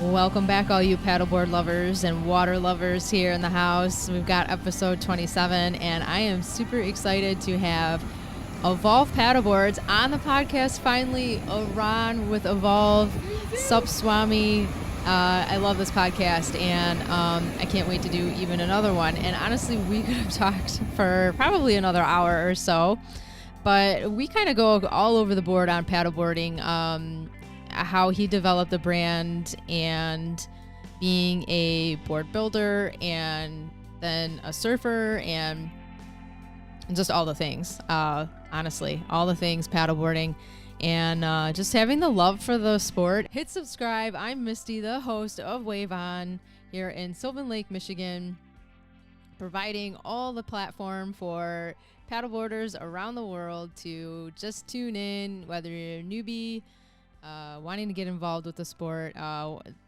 Welcome back, all you paddleboard lovers and water lovers here in the house. We've got episode 27, and I am super excited to have Evolve Paddleboards on the podcast finally. Ron with Evolve, Sup Swami. I love this podcast, and I can't wait to do even another one. And honestly, we could have talked for probably another hour or so, but we kind of go all over the board on paddleboarding. How he developed the brand and being a board builder and then a surfer and just all the things, honestly, all the things paddleboarding and just having the love for the sport. Hit subscribe. I'm Misty, the host of Wave On here in Sylvan Lake, Michigan, providing all the platform for paddleboarders around the world to just tune in, whether you're a newbie, wanting to get involved with the sport.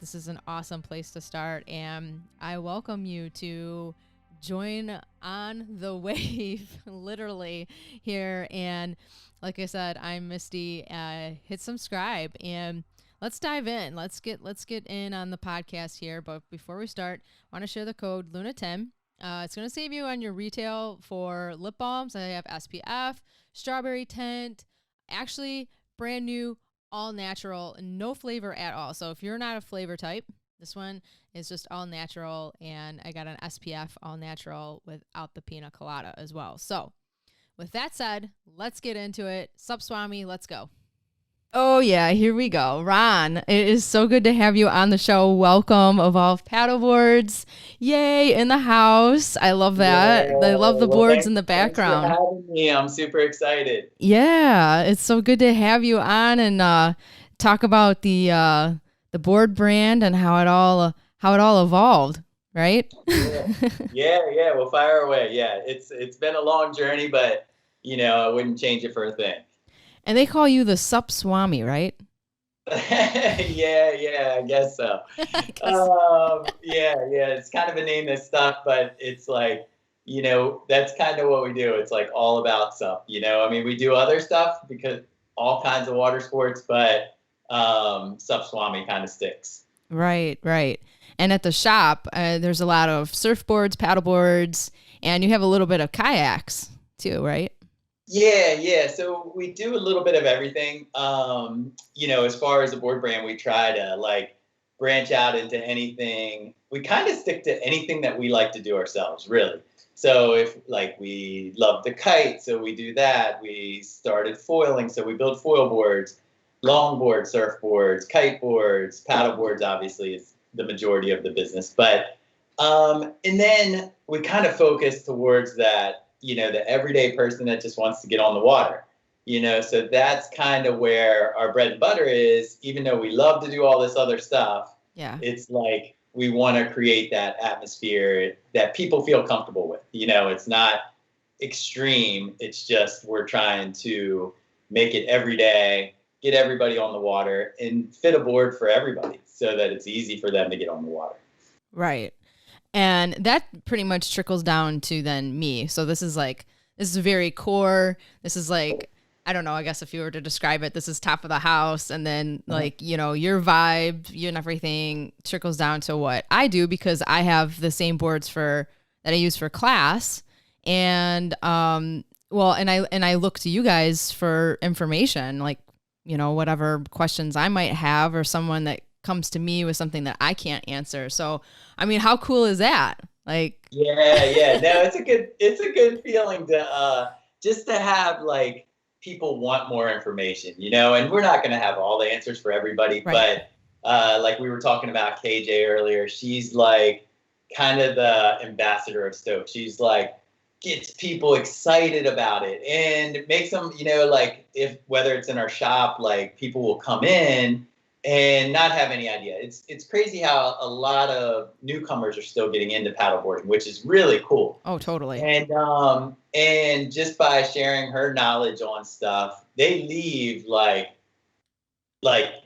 This is an awesome place to start, and I welcome you to join on the wave, literally here. And like I said, I'm Misty. Hit subscribe and let's dive in. Let's get in on the podcast here. But before we start, I want to share the code LUNA10. It's going to save you on your retail for lip balms. I have SPF, strawberry tint, actually brand new, all natural, no flavor at all. So if you're not a flavor type, this one is just all natural, and I got an SPF all natural without the pina colada as well. So with that said, let's get into it. Sup Swami, let's go. Oh yeah, here we go. Ron, it is so good to have you on the show. Welcome, Evolve Paddleboards. Yay, in the house. I love that. Yeah, I love the boards in the background. Thanks for having me. I'm super excited. Yeah, it's so good to have you on and talk about the board brand and how it all evolved, right? Yeah. Well, fire away. Yeah, it's been a long journey, but I wouldn't change it for a thing. And they call you the Sup Swami, right? Yeah, I guess so. Yeah, it's kind of a name that's stuck, but it's like, that's kind of what we do. It's like all about sup, I mean, we do other stuff because all kinds of water sports, but Sup Swami kind of sticks. Right. And at the shop, there's a lot of surfboards, paddleboards, and you have a little bit of kayaks too, right? Yeah. So we do a little bit of everything. As far as a board brand, we try to like branch out into anything. We kind of stick to anything that we like to do ourselves, really. So if like we love to kite, so we do that. We started foiling, so we build foil boards, longboard, surfboards, kite boards, paddle boards. Obviously, is the majority of the business. But and then we kind of focus towards that. The everyday person that just wants to get on the water, so that's kind of where our bread and butter is, even though we love to do all this other stuff. Yeah. It's like, we want to create that atmosphere that people feel comfortable with. It's not extreme. It's just, we're trying to make it every day, get everybody on the water and fit a board for everybody so that it's easy for them to get on the water. Right. And that pretty much trickles down to then me. So this is very core. This is like, I don't know, I guess if you were to describe it, this is top of the house. And then like, your vibe, and everything trickles down to what I do, because I have the same boards that I use for class. And, and I look to you guys for information, like, whatever questions I might have, or someone that comes to me with something that I can't answer. So, I mean, how cool is that? Like, yeah. No, it's a good feeling to just to have like people want more information, and we're not going to have all the answers for everybody, right. But like we were talking about KJ earlier, she's like kind of the ambassador of Stoke. She's like, gets people excited about it and makes them, like whether it's in our shop, like people will come in and not have any idea. It's crazy how a lot of newcomers are still getting into paddleboarding, which is really cool. Oh, totally. And just by sharing her knowledge on stuff, they leave like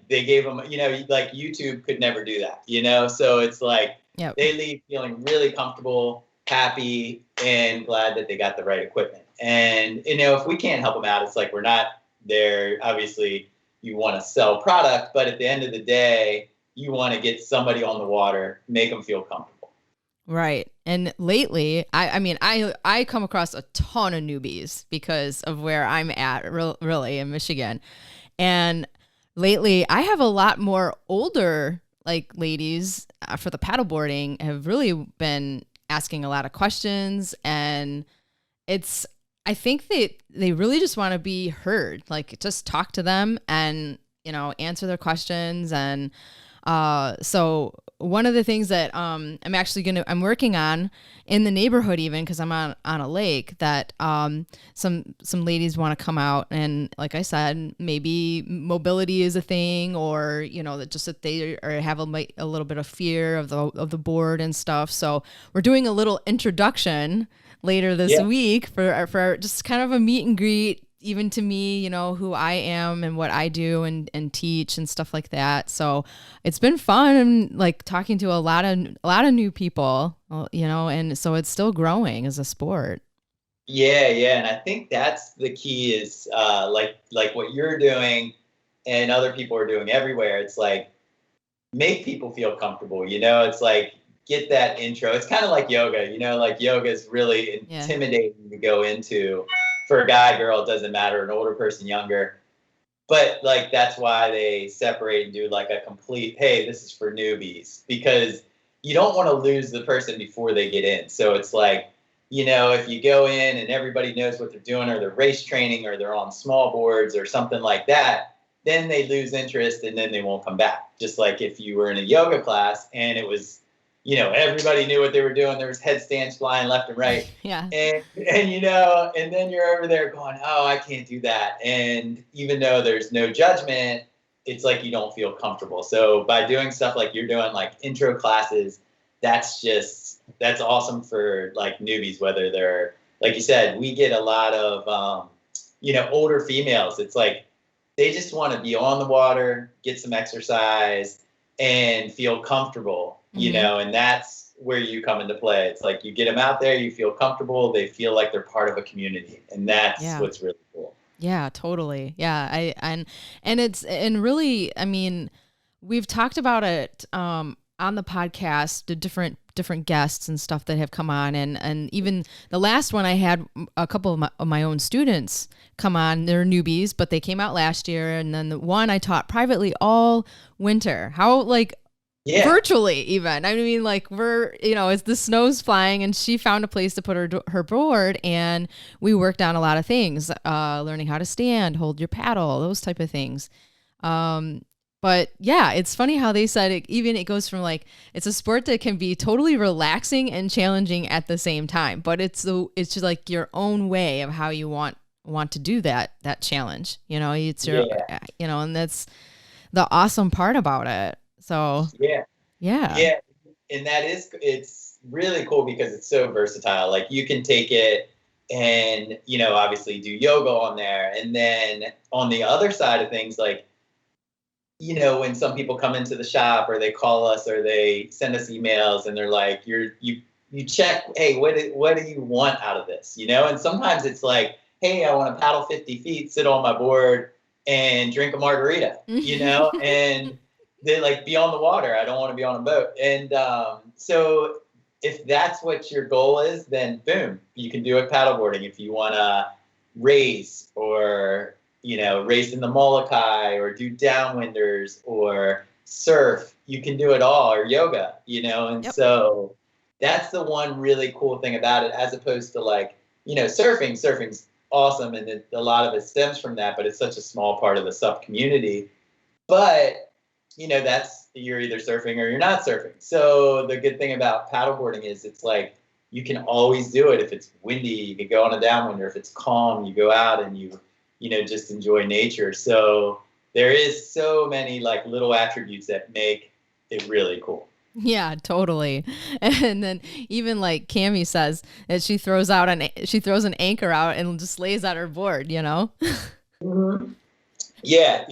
they gave them, like YouTube could never do that, So it's like, yep. They leave feeling really comfortable, happy, and glad that they got the right equipment. And, if we can't help them out, it's like we're not there. Obviously, you want to sell product, but at the end of the day, you want to get somebody on the water, make them feel comfortable. Right. And lately, I come across a ton of newbies because of where I'm at, really in Michigan. And lately, I have a lot more older like ladies for the paddleboarding have really been asking a lot of questions, and I think they really just want to be heard, like just talk to them and, answer their questions. And so one of the things that I'm working on in the neighborhood, even because I'm on a lake, that some ladies want to come out, and like I said, maybe mobility is a thing, or that they have a little bit of fear of the board and stuff. So we're doing a little introduction later this week for just kind of a meet and greet, even to me, who I am and what I do and teach and stuff like that. So it's been fun, like talking to a lot of new people, and so it's still growing as a sport. Yeah. And I think that's the key is like what you're doing and other people are doing everywhere. It's like, make people feel comfortable, it's like, get that intro. It's kind of like yoga, like yoga is really intimidating to go into for a guy, girl, it doesn't matter, an older person, younger. But like, that's why they separate and do like a complete, hey, this is for newbies, because you don't want to lose the person before they get in. So it's like, if you go in and everybody knows what they're doing, or they're race training, or they're on small boards or something like that, then they lose interest and then they won't come back. Just like if you were in a yoga class and it was, everybody knew what they were doing. There was headstands flying left and right. Yeah. And then you're over there going, oh, I can't do that. And even though there's no judgment, it's like you don't feel comfortable. So by doing stuff like you're doing, like intro classes, that's awesome for like newbies, whether they're, like you said, we get a lot of, older females. It's like, they just want to be on the water, get some exercise, and feel comfortable. And that's where you come into play. It's like you get them out there, you feel comfortable, they feel like they're part of a community, and that's what's really cool. Yeah, totally. Yeah, we've talked about it on the podcast, the different guests and stuff that have come on, and even the last one I had a couple of my own students come on. They're newbies, but they came out last year, and then the one I taught privately all winter. How virtually even. We're, as the snow's flying, and she found a place to put her board, and we worked on a lot of things, learning how to stand, hold your paddle, those type of things. But yeah, it's funny how they said it goes from like, it's a sport that can be totally relaxing and challenging at the same time, but it's just like your own way of how you want to do that challenge, it's your, and that's the awesome part about it. So yeah. And it's really cool because it's so versatile. Like you can take it and, obviously do yoga on there. And then on the other side of things, like, when some people come into the shop or they call us or they send us emails and they're like, you check, hey, what do you want out of this? And sometimes it's like, hey, I want to paddle 50 feet, sit on my board and drink a margarita, and they like be on the water. I don't want to be on a boat. And so if that's what your goal is, then boom, you can do it paddleboarding. If you want to race or, race in the Molokai or do downwinders or surf, you can do it all, or yoga, and so that's the one really cool thing about it, as opposed to like, surfing's awesome. And a lot of it stems from that, but it's such a small part of the SUP community. But you're either surfing or you're not surfing. So the good thing about paddleboarding is it's like you can always do it. If it's windy, you can go on a downwinder. If it's calm, you go out and you just enjoy nature. So there is so many like little attributes that make it really cool. Yeah, totally. And then even like Cammie says that she throws an anchor out and just lays out her board, Mm-hmm. Yeah.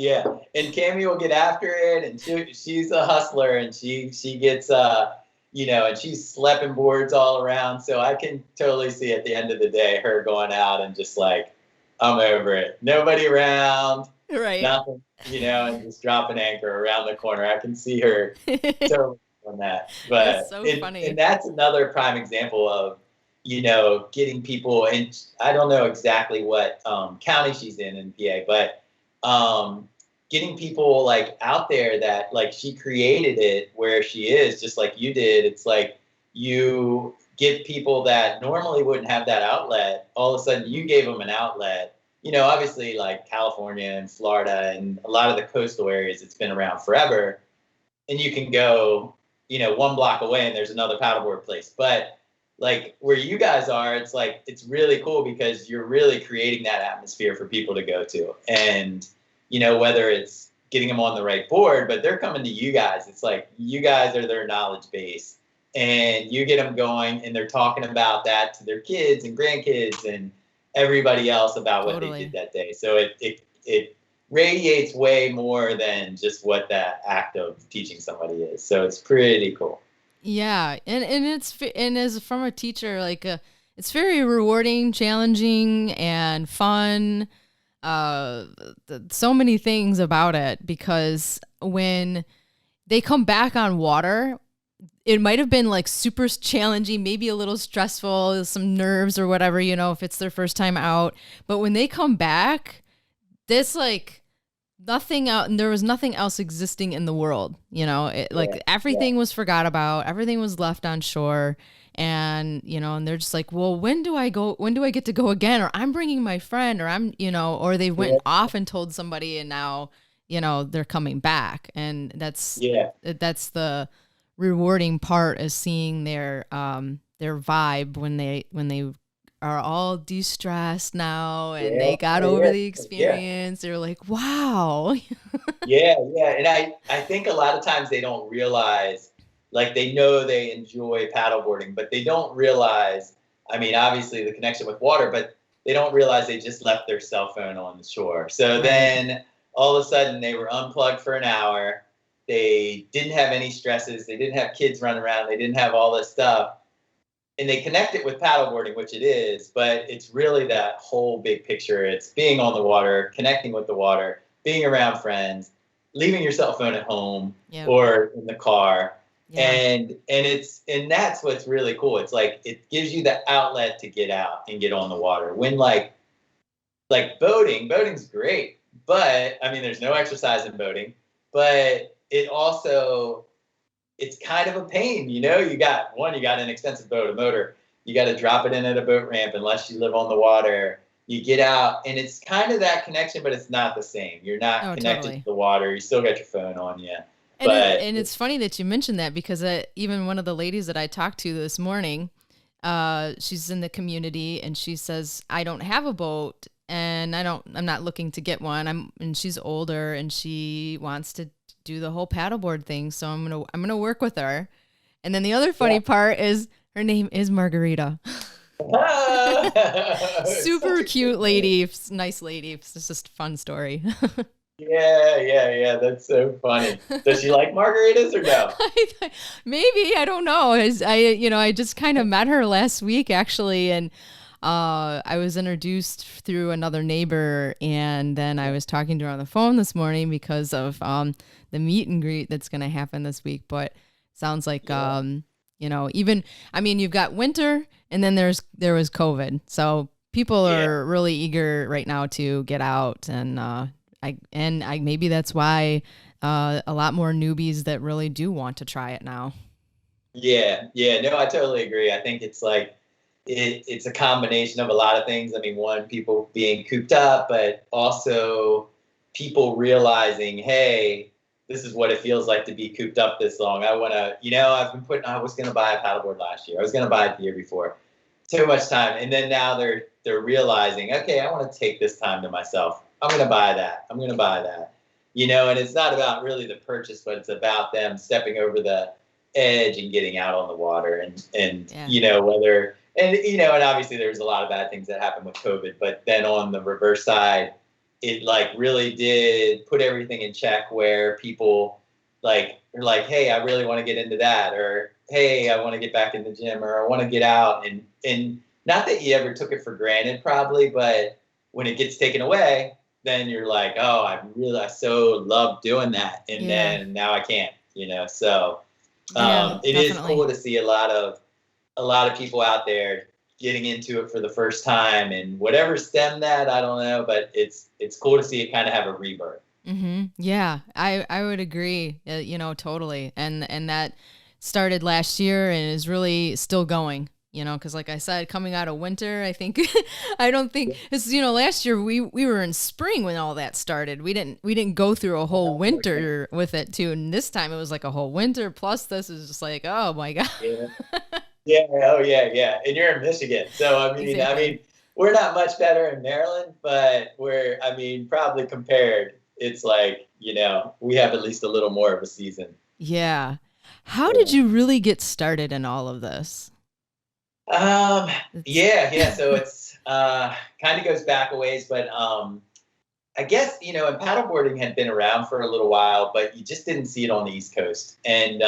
And Cammie will get after it, and she's a hustler, and she gets and she's schlepping boards all around. So I can totally see at the end of the day her going out and just like, I'm over it. Nobody around. Right. nothing, and just drop an anchor around the corner. I can see her totally on that. That's But so and funny. that's another prime example of, getting people, and I don't know exactly what county she's in PA, but getting people like out there that like she created it where she is, just like you did. It's like you get people that normally wouldn't have that outlet. All of a sudden, you gave them an outlet. Obviously, like California and Florida and a lot of the coastal areas, it's been around forever. And you can go, 1 block away and there's another paddleboard place. But like where you guys are, it's like, it's really cool because you're really creating that atmosphere for people to go to. And, whether it's getting them on the right board, but they're coming to you guys. It's like you guys are their knowledge base and you get them going and they're talking about that to their kids and grandkids and everybody else about what they did that day. So it radiates way more than just what that act of teaching somebody is. So it's pretty cool. Yeah, and as from a teacher, like it's very rewarding, challenging, and fun. So many things about it because when they come back on water, it might have been like super challenging, maybe a little stressful, some nerves or whatever, if it's their first time out. But when they come back, this like nothing out, and there was nothing else existing in the world. Like everything was forgot about, everything was left on shore. And, and they're just like, well, when do I get to go again? Or I'm bringing my friend, or or they went off and told somebody and now, they're coming back. And that's the rewarding part, is seeing their vibe when they are all de-stressed now and they got over the experience. They're like, wow. And I think a lot of times they don't realize, like they know they enjoy paddleboarding, but they don't realize, I mean, obviously the connection with water, but they don't realize they just left their cell phone on the shore. So then all of a sudden they were unplugged for an hour. They didn't have any stresses. They didn't have kids running around. They didn't have all this stuff. And they connect it with paddleboarding, which it is, but it's really that whole big picture. It's being on the water, connecting with the water, being around friends, leaving your cell phone at home or in the car. And that's what's really cool. It's like it gives you the outlet to get out and get on the water. When like boating's great, but I mean there's no exercise in boating, but it's kind of a pain, you got an expensive boat, a motor, you got to drop it in at a boat ramp unless you live on the water. You get out and it's kind of that connection, but it's not the same. You're not connected to the water. You still got your phone on you. And it's funny that you mentioned that because even one of the ladies that I talked to this morning, she's in the community and she says, I don't have a boat and I'm not looking to get one. And she's older and she wants to do the whole paddleboard thing. So I'm going to work with her. And then the other funny part is her name is Margarita. Super cute lady. Nice lady. It's just a fun story. Yeah. That's so funny. Does she like margaritas or no? Maybe, I don't know. I just kind of met her last week actually, and I was introduced through another neighbor, and then I was talking to her on the phone this morning because of the meet and greet that's going to happen this week. But sounds like even you've got winter, and then there was COVID, so people are really eager right now to get out and. I maybe that's why a lot more newbies that really do want to try it now. Yeah. No, I totally agree. I think it's like it's a combination of a lot of things. I mean, one, people being cooped up, but also people realizing, hey, this is what it feels like to be cooped up this long. I want to, I was going to buy a paddleboard last year. I was going to buy it the year before. Too much time, and then now they're realizing, okay, I want to take this time to myself. I'm going to buy that. I'm going to buy that. And it's not about really the purchase, but it's about them stepping over the edge and getting out on the water and whether, and obviously there's a lot of bad things that happened with COVID, but then on the reverse side, it like really did put everything in check where people like are like, hey, I really want to get into that, or hey, I want to get back in the gym, or I want to get out. And not that you ever took it for granted probably, but when it gets taken away, then you're like, oh, I so love doing that. And Yeah. then now I can't, so Yeah, it is definitely. cool to see a lot of people out there getting into it for the first time, and whatever stemmed that, I don't know, but it's cool to see it kind of have a rebirth. Yeah, I would agree, totally. And that started last year and is really still going, because like I said, coming out of winter, I think, I don't think it's, last year we were in spring when all that started. We didn't go through a whole winter with it too. And this time it was like a whole winter plus this is just like, oh my God. Yeah. Yeah. Oh yeah. Yeah. And you're in Michigan. So, Exactly. we're not much better in Maryland, but probably compared, it's like, we have at least a little more of a season. Yeah. How did Yeah. you really get started in all of this? It's Yeah. So it's, kind of goes back a ways, but, I guess, and paddleboarding had been around for a little while, but you just didn't see it on the East Coast. And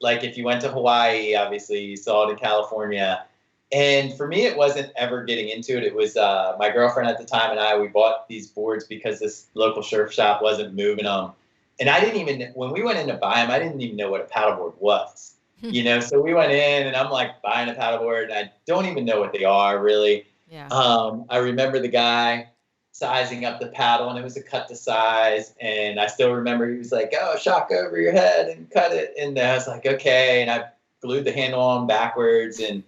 like if you went to Hawaii, obviously you saw it in California. And for me, it wasn't ever getting into it. It was my girlfriend at the time and we bought these boards because this local surf shop wasn't moving them. And I didn't even, when we went in to buy them, I didn't even know what a paddleboard was. So we went in and I'm like buying a paddleboard and I don't even know what they are really. yeah. I remember the guy sizing up the paddle and it was a cut to size. And I still remember he was like, oh, shock over your head and cut it. And I was like, okay. And I glued the handle on backwards. And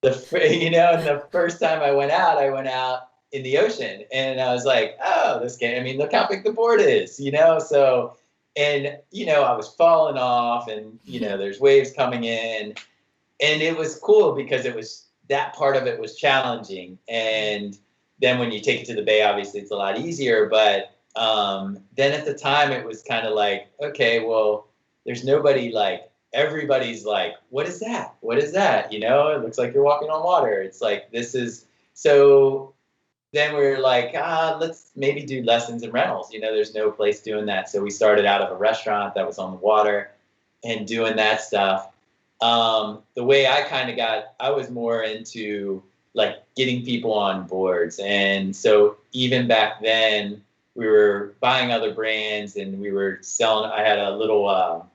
and the first time I went out in the ocean and I was like, oh, look how big the board is, So, and, I was falling off and, there's waves coming in and it was cool because that part of it was challenging. And then when you take it to the bay, obviously it's a lot easier. But then at the time it was kind of like, okay, well, there's nobody like, everybody's like, what is that? What is that? It looks like you're walking on water. It's like, so then we're like, let's maybe do lessons and rentals. There's no place doing that. So we started out of a restaurant that was on the water and doing that stuff. The way I was more into like getting people on boards. And so even back then we were buying other brands and we were selling, I had a little,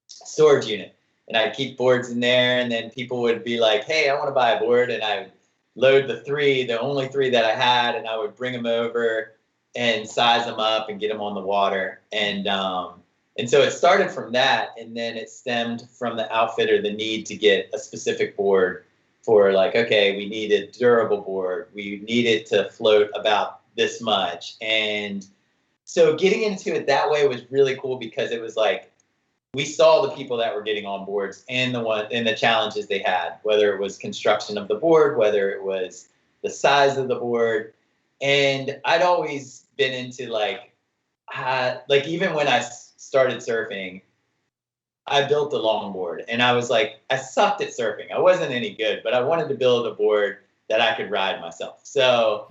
storage unit and I'd keep boards in there and then people would be like, hey, I want to buy a board. And I would load the only three that I had, and I would bring them over and size them up and get them on the water. And so it started from that. And then it stemmed from the outfitter, the need to get a specific board for like, okay, we need a durable board. We need it to float about this much. And so getting into it that way was really cool because it was like, we saw the people that were getting on boards and the challenges they had, whether it was construction of the board, whether it was the size of the board. And I'd always been into like even when I started surfing, I built a longboard and I was like, I sucked at surfing. I wasn't any good, but I wanted to build a board that I could ride myself. So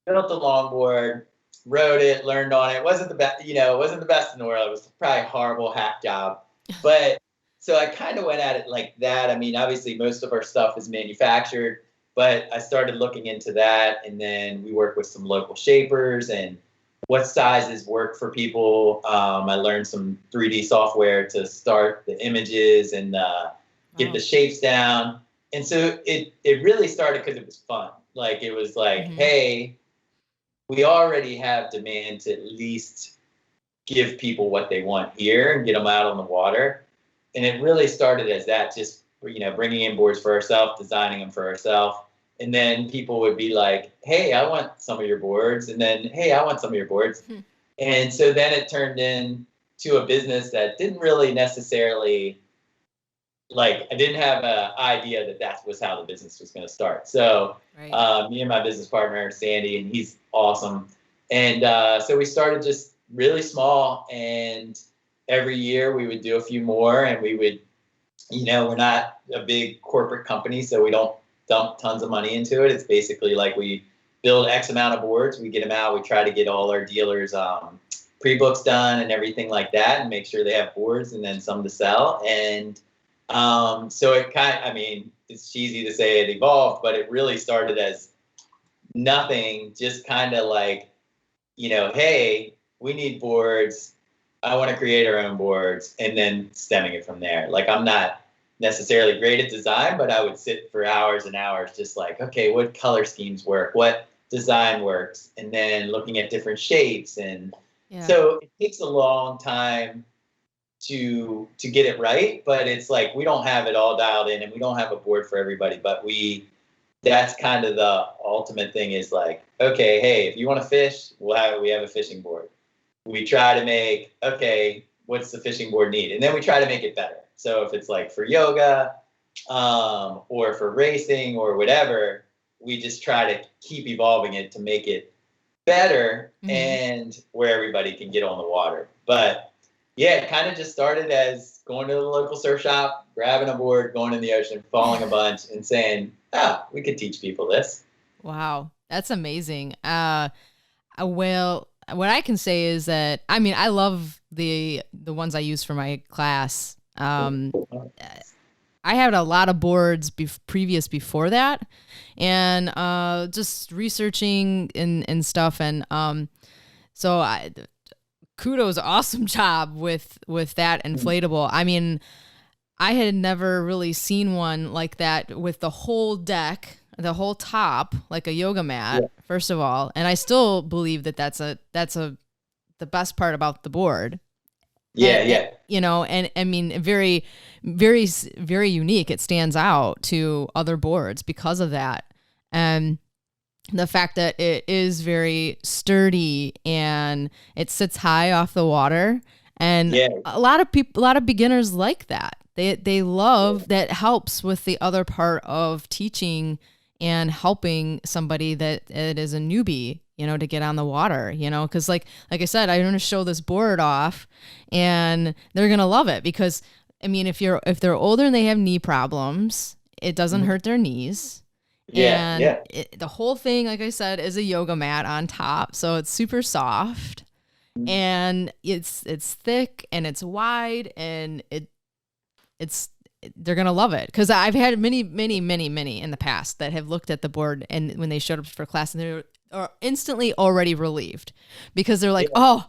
built a longboard, rode it, learned on it. It wasn't the best, it wasn't the best in the world. It was probably a horrible hack job. But so I kind of went at it like that. Obviously most of our stuff is manufactured, but I started looking into that. And then we work with some local shapers and what sizes work for people. I learned some 3D software to start the images and get the shapes down. And so it really started because it was fun. Like it was like, hey, we already have demand to at least give people what they want here and get them out on the water. And it really started as that, just, bringing in boards for ourselves, designing them for ourselves. And then people would be like, hey, I want some of your boards. And then, hey, I want some of your boards. And so then it turned into a business that didn't really necessarily, I didn't have an idea that was how the business was going to start. So me and my business partner, Sandy, and he's awesome. And so we started just really small, and every year we would do a few more, and we would, we're not a big corporate company, so we don't dump tons of money into it. It's basically like we build X amount of boards, we get them out, we try to get all our dealers pre-books done and everything like that, and make sure they have boards and then some to sell. And so it it's cheesy to say it evolved, but it really started as nothing, just kind of like, hey, we need boards. I want to create our own boards, and then stemming it from there. Like, I'm not necessarily great at design, but I would sit for hours and hours just like, okay, what color schemes work? What design works? And then looking at different shapes. And so it takes a long time to get it right, but it's like we don't have it all dialed in, and we don't have a board for everybody, but that's kind of the ultimate thing is like, okay, hey, if you want to fish, we have a fishing board. We try to make, okay, what's the fishing board need? And then we try to make it better. So if it's like for yoga, or for racing or whatever, we just try to keep evolving it to make it better, and where everybody can get on the water. But yeah, it kind of just started as going to the local surf shop, grabbing a board, going in the ocean, falling a bunch, and saying, we could teach people this. Wow, that's amazing. Well, what I can say is that, I mean, I love the ones I use for my class. I had a lot of boards previous before that, and just researching and stuff, and so kudos, awesome job with that inflatable. I mean, I had never really seen one like that with the whole deck, the whole top, like a yoga mat, first of all. And I still believe that that's the best part about the board. And, and I mean, very, very, very unique. It stands out to other boards because of that. And the fact that it is very sturdy and it sits high off the water. And a lot of beginners like that. They love that. Helps with the other part of teaching and helping somebody that it is a newbie, to get on the water, because like I said, I'm going to show this board off and they're going to love it because, I mean, if they're older and they have knee problems, it doesn't hurt their knees. The whole thing, like I said, is a yoga mat on top. So it's super soft and it's thick and it's wide and they're going to love it. Cause I've had many in the past that have looked at the board and when they showed up for class and they're instantly already relieved because they're like, oh,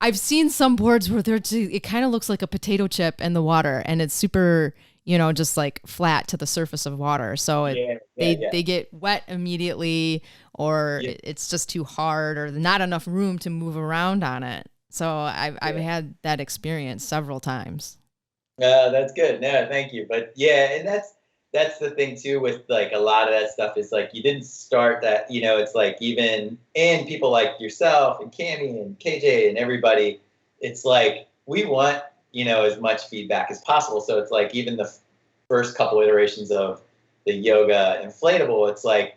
I've seen some boards where it kind of looks like a potato chip in the water and it's super, just like flat to the surface of water. So they get wet immediately or it's just too hard or not enough room to move around on it. So I've had that experience several times. That's good. No, thank you. But and that's the thing too with like a lot of that stuff is like you didn't start that, it's like even and people like yourself and Cammie and KJ and everybody, it's like we want, as much feedback as possible. So it's like even the first couple iterations of the yoga inflatable, it's like,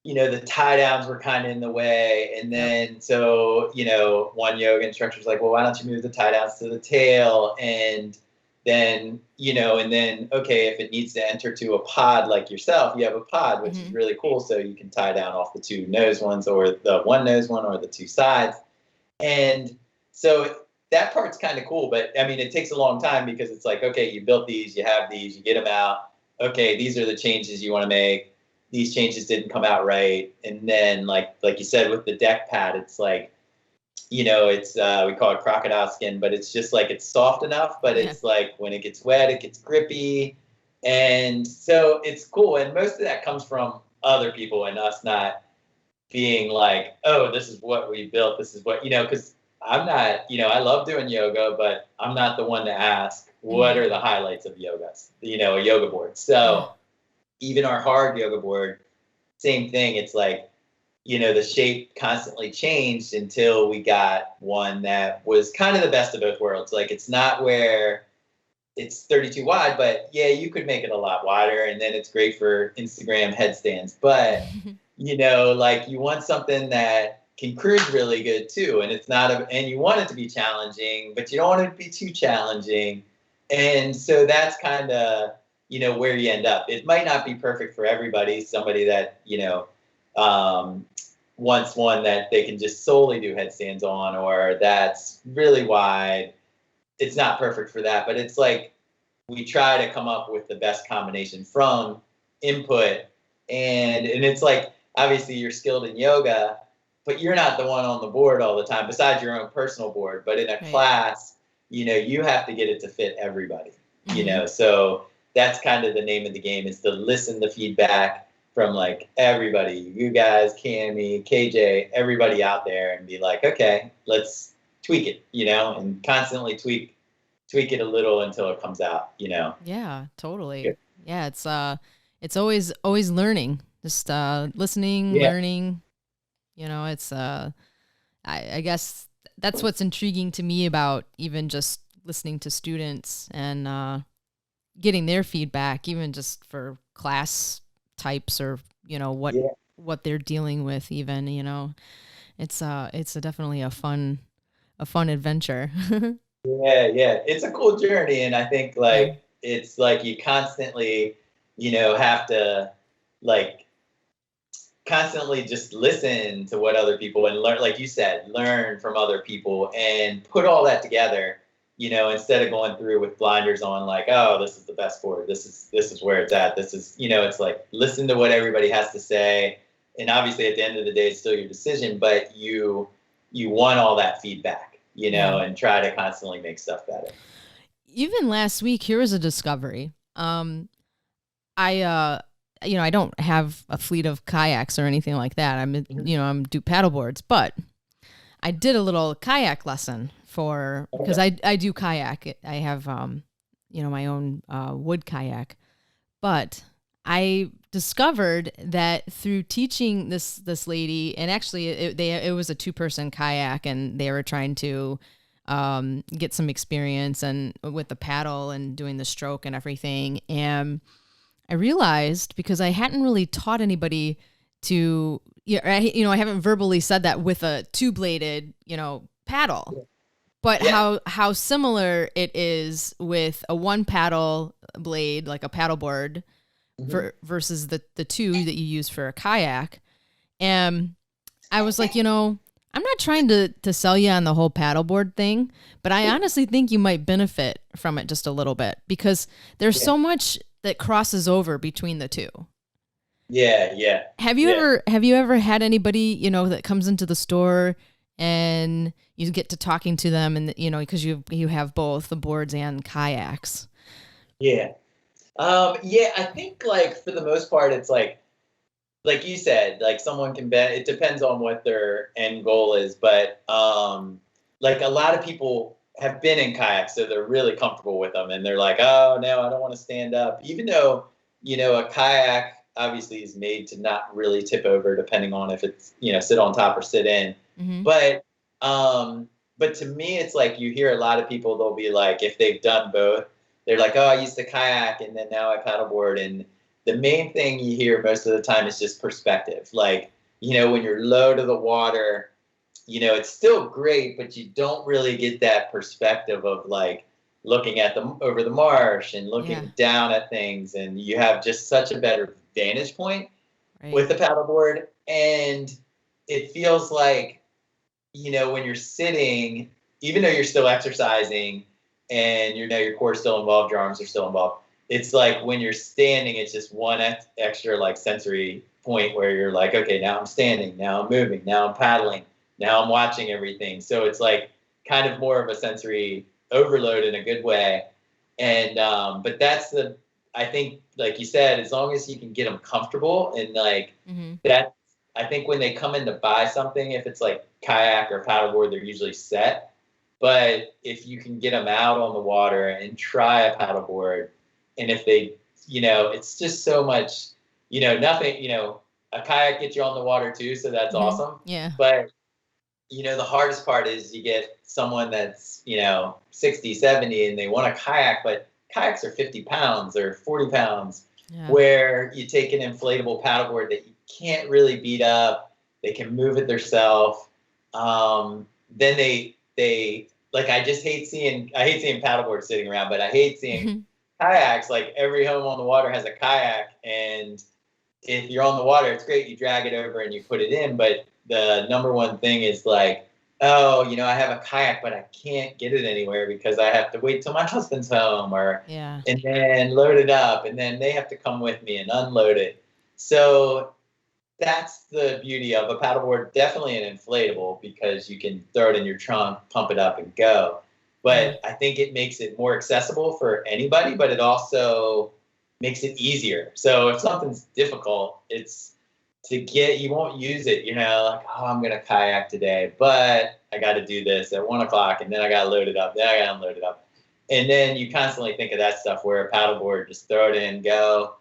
the tie downs were kind of in the way. And then, so, one yoga instructor's like, well, why don't you move the tie downs to the tail? And then, okay, if it needs to enter to a pod like yourself, you have a pod, which is really cool. So you can tie down off the two nose ones or the one nose one or the two sides. And so that part's kind of cool. But I mean, it takes a long time because it's like, okay, you built these, you have these, you get them out. Okay, these are the changes you want to make. These changes didn't come out right. And then like you said, with the deck pad, it's like, it's we call it crocodile skin, but it's just like it's soft enough, but it's like when it gets wet, it gets grippy. And so it's cool. And most of that comes from other people and us not being like, oh, this is what we built. This is what, because I'm not, I love doing yoga, but I'm not the one to ask what are the highlights of yogas, a yoga board. So even our hard yoga board, same thing. It's like, the shape constantly changed until we got one that was kind of the best of both worlds. Like it's not where it's 32 wide, but you could make it a lot wider and then it's great for Instagram headstands. But, like you want something that can cruise really good too. And it's not, and you want it to be challenging, but you don't want it to be too challenging. And so that's kind of, where you end up. It might not be perfect for everybody. Somebody that, wants one that they can just solely do headstands on, or that's really wide. It's not perfect for that, but it's like we try to come up with the best combination from input, and it's like obviously you're skilled in yoga, but you're not the one on the board all the time, besides your own personal board. But in a class, you have to get it to fit everybody, so that's kind of the name of the game, is to listen to feedback from like everybody, you guys, Cammy, KJ, everybody out there, and be like, okay, let's tweak it, and constantly tweak it a little until it comes out, Yeah, totally. Yeah, it's always learning, just listening, learning. It's I guess that's what's intriguing to me about even just listening to students and getting their feedback, even just for class types or what they're dealing with. Even it's definitely a fun adventure. Yeah, it's a cool journey, and I think like it's like you constantly, have to like constantly just listen to what other people and learn, like you said, learn from other people and put all that together, instead of going through with blinders on, like, oh, this is the best board, this is where it's at, this is, it's like listen to what everybody has to say, and obviously at the end of the day it's still your decision, but you want all that feedback. And try to constantly make stuff better. Even last week, here was a discovery. I don't have a fleet of kayaks or anything like that. I'm do paddleboards, but I did a little kayak lesson because I do kayak. I have, my own wood kayak, but I discovered that through teaching this lady, and actually it was a 2-person kayak, and they were trying to get some experience and with the paddle and doing the stroke and everything. And I realized, because I hadn't really taught anybody to, I haven't verbally said that with a 2-bladed, paddle, but how similar it is with a 1 paddle blade, like a paddleboard, versus the 2 that you use for a kayak. And I was like, I'm not trying to sell you on the whole paddleboard thing, but I honestly think you might benefit from it just a little bit, because there's so much that crosses over between the 2. Yeah. Have you ever had anybody, that comes into the store and you get to talking to them, and because you have both the boards and kayaks? Yeah. I think like for the most part, it's like you said, like someone can bet. It depends on what their end goal is, but like a lot of people have been in kayaks, so they're really comfortable with them, and they're like, oh no, I don't want to stand up, even though a kayak obviously is made to not really tip over, depending on if it's sit on top or sit in. But to me, it's like you hear a lot of people, they'll be like, if they've done both, they're like, oh, I used to kayak and then now I paddleboard. And the main thing you hear most of the time is just perspective. Like, when you're low to the water, it's still great, but you don't really get that perspective of like looking at over the marsh and looking down at things. And you have just such a better vantage point with the paddleboard. And it feels like, when you're sitting, even though you're still exercising, and your core's still involved, your arms are still involved, it's like when you're standing, it's just one extra like sensory point where you're like, okay, now I'm standing, now I'm moving, now I'm paddling, now I'm watching everything. So it's like kind of more of a sensory overload in a good way. And but I think, like you said, as long as you can get them comfortable and like that, I think when they come in to buy something, if it's like kayak or paddleboard, they're usually set. But if you can get them out on the water and try a paddleboard, and if they, it's just so much, nothing, a kayak gets you on the water too, so that's awesome. Yeah. But, the hardest part is you get someone that's, 60, 70, and they want a kayak, but kayaks are 50 pounds or 40 pounds, where you take an inflatable paddleboard that you can't really beat up, they can move it themselves. Then they like, I hate seeing paddleboards sitting around, but I hate seeing kayaks. Like every home on the water has a kayak, and if you're on the water, it's great. You drag it over and you put it in. But the number one thing is like, oh, I have a kayak, but I can't get it anywhere because I have to wait till my husband's home, and then load it up, and then they have to come with me and unload it. So that's the beauty of a paddleboard. Definitely an inflatable because you can throw it in your trunk, pump it up, and go. Yeah. But I think it makes it more accessible for anybody, but it also makes it easier. So if something's difficult, it's you won't use it, like, oh, I'm going to kayak today, but I got to do this at 1 o'clock and then I got to load it up. Then I got to unload it up. And then you constantly think of that stuff where a paddleboard, just throw it in, go,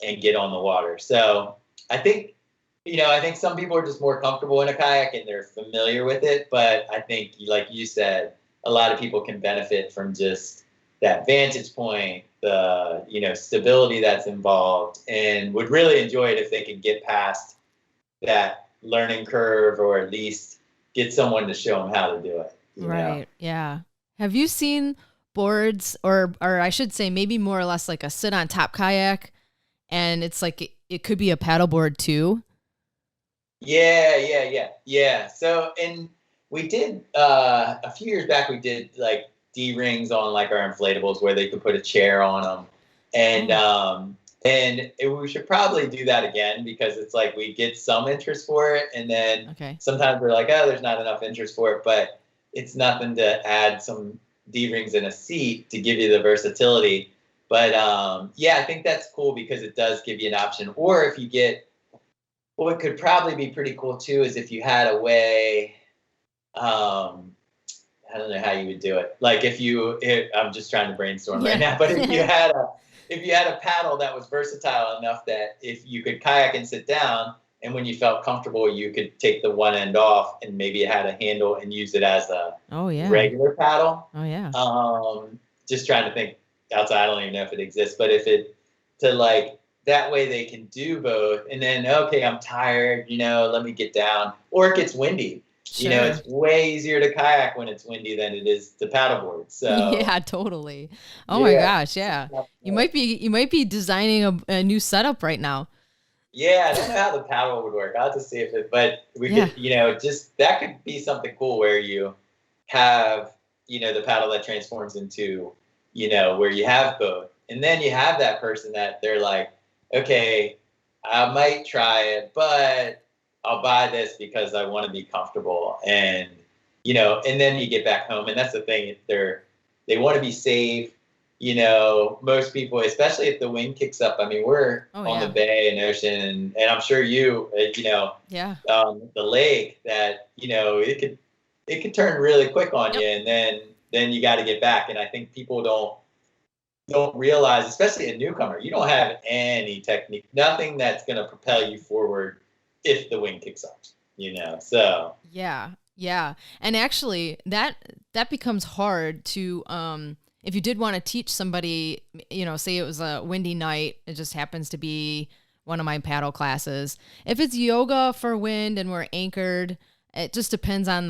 and get on the water. So I think, I think some people are just more comfortable in a kayak and they're familiar with it. But I think, like you said, a lot of people can benefit from just that vantage point, the, stability that's involved, and would really enjoy it if they could get past that learning curve, or at least get someone to show them how to do it. Right. Yeah. Have you seen boards, or I should say maybe more or less like a sit on top kayak, and it's like it could be a paddleboard too? Yeah. So, and we did a few years back. We did like D rings on like our inflatables where they could put a chair on them, and we should probably do that again because it's like we get some interest for it, and then sometimes we're like, oh, there's not enough interest for it, but it's nothing to add some D rings in a seat to give you the versatility. But I think that's cool because it does give you an option. Or if you get, what could probably be pretty cool too is if you had a way, I don't know how you would do it. Like I'm just trying to brainstorm right now, but if you had a paddle that was versatile enough that if you could kayak and sit down, and when you felt comfortable, you could take the one end off and maybe it had a handle and use it as a regular paddle. Oh yeah. Just trying to think outside. I don't even know if it exists, but that way they can do both. And then, okay, I'm tired, let me get down. Or it gets windy. Sure. It's way easier to kayak when it's windy than it is to paddleboard. So yeah, totally. Oh my gosh, yeah. You might be designing a new setup right now. Yeah, I don't know how the paddle would work. I'll have to see but we could, just that could be something cool where you have, the paddle that transforms into, where you have both. And then you have that person that they're like, okay, I might try it, but I'll buy this because I want to be comfortable. And, and then you get back home. And that's the thing. They want to be safe. Most people, especially if the wind kicks up. I mean, we're on the bay and ocean, and I'm sure the lake that, it could turn really quick on you, and then you got to get back. And I think people don't realize, especially a newcomer, you don't have any technique, nothing that's going to propel you forward if the wind kicks up, so. Yeah. And actually that becomes hard to, if you did want to teach somebody, say it was a windy night, it just happens to be one of my paddle classes. If it's yoga for wind and we're anchored, it just depends on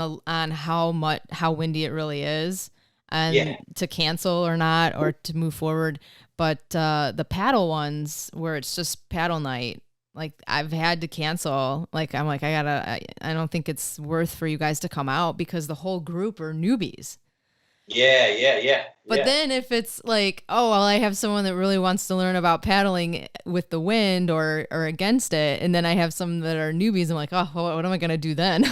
how windy it really is, and to cancel or not, or to move forward. But the paddle ones where it's just paddle night, like I've had to cancel. Like I'm like, I don't think it's worth for you guys to come out because the whole group are newbies. Yeah. But then if it's like, oh, well, I have someone that really wants to learn about paddling with the wind or against it, and then I have some that are newbies, I'm like, oh, what am I going to do then?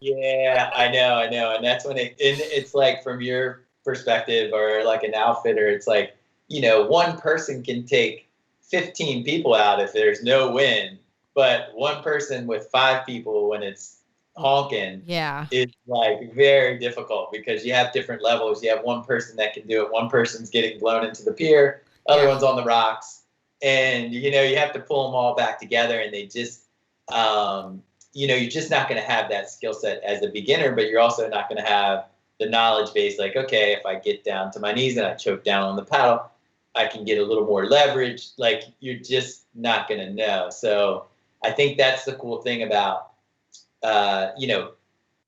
Yeah, I know. And that's when it's like from your perspective or like an outfitter, it's like, one person can take 15 people out if there's no wind, but one person with 5 people when it's honking is like very difficult because you have different levels. You have one person that can do it. One person's getting blown into the pier. Other one's on the rocks. And, you have to pull them all back together, and they just, you're just not going to have that skill set as a beginner, but you're also not going to have the knowledge base. Like, okay, if I get down to my knees and I choke down on the paddle, I can get a little more leverage. Like, you're just not going to know. So I think that's the cool thing about,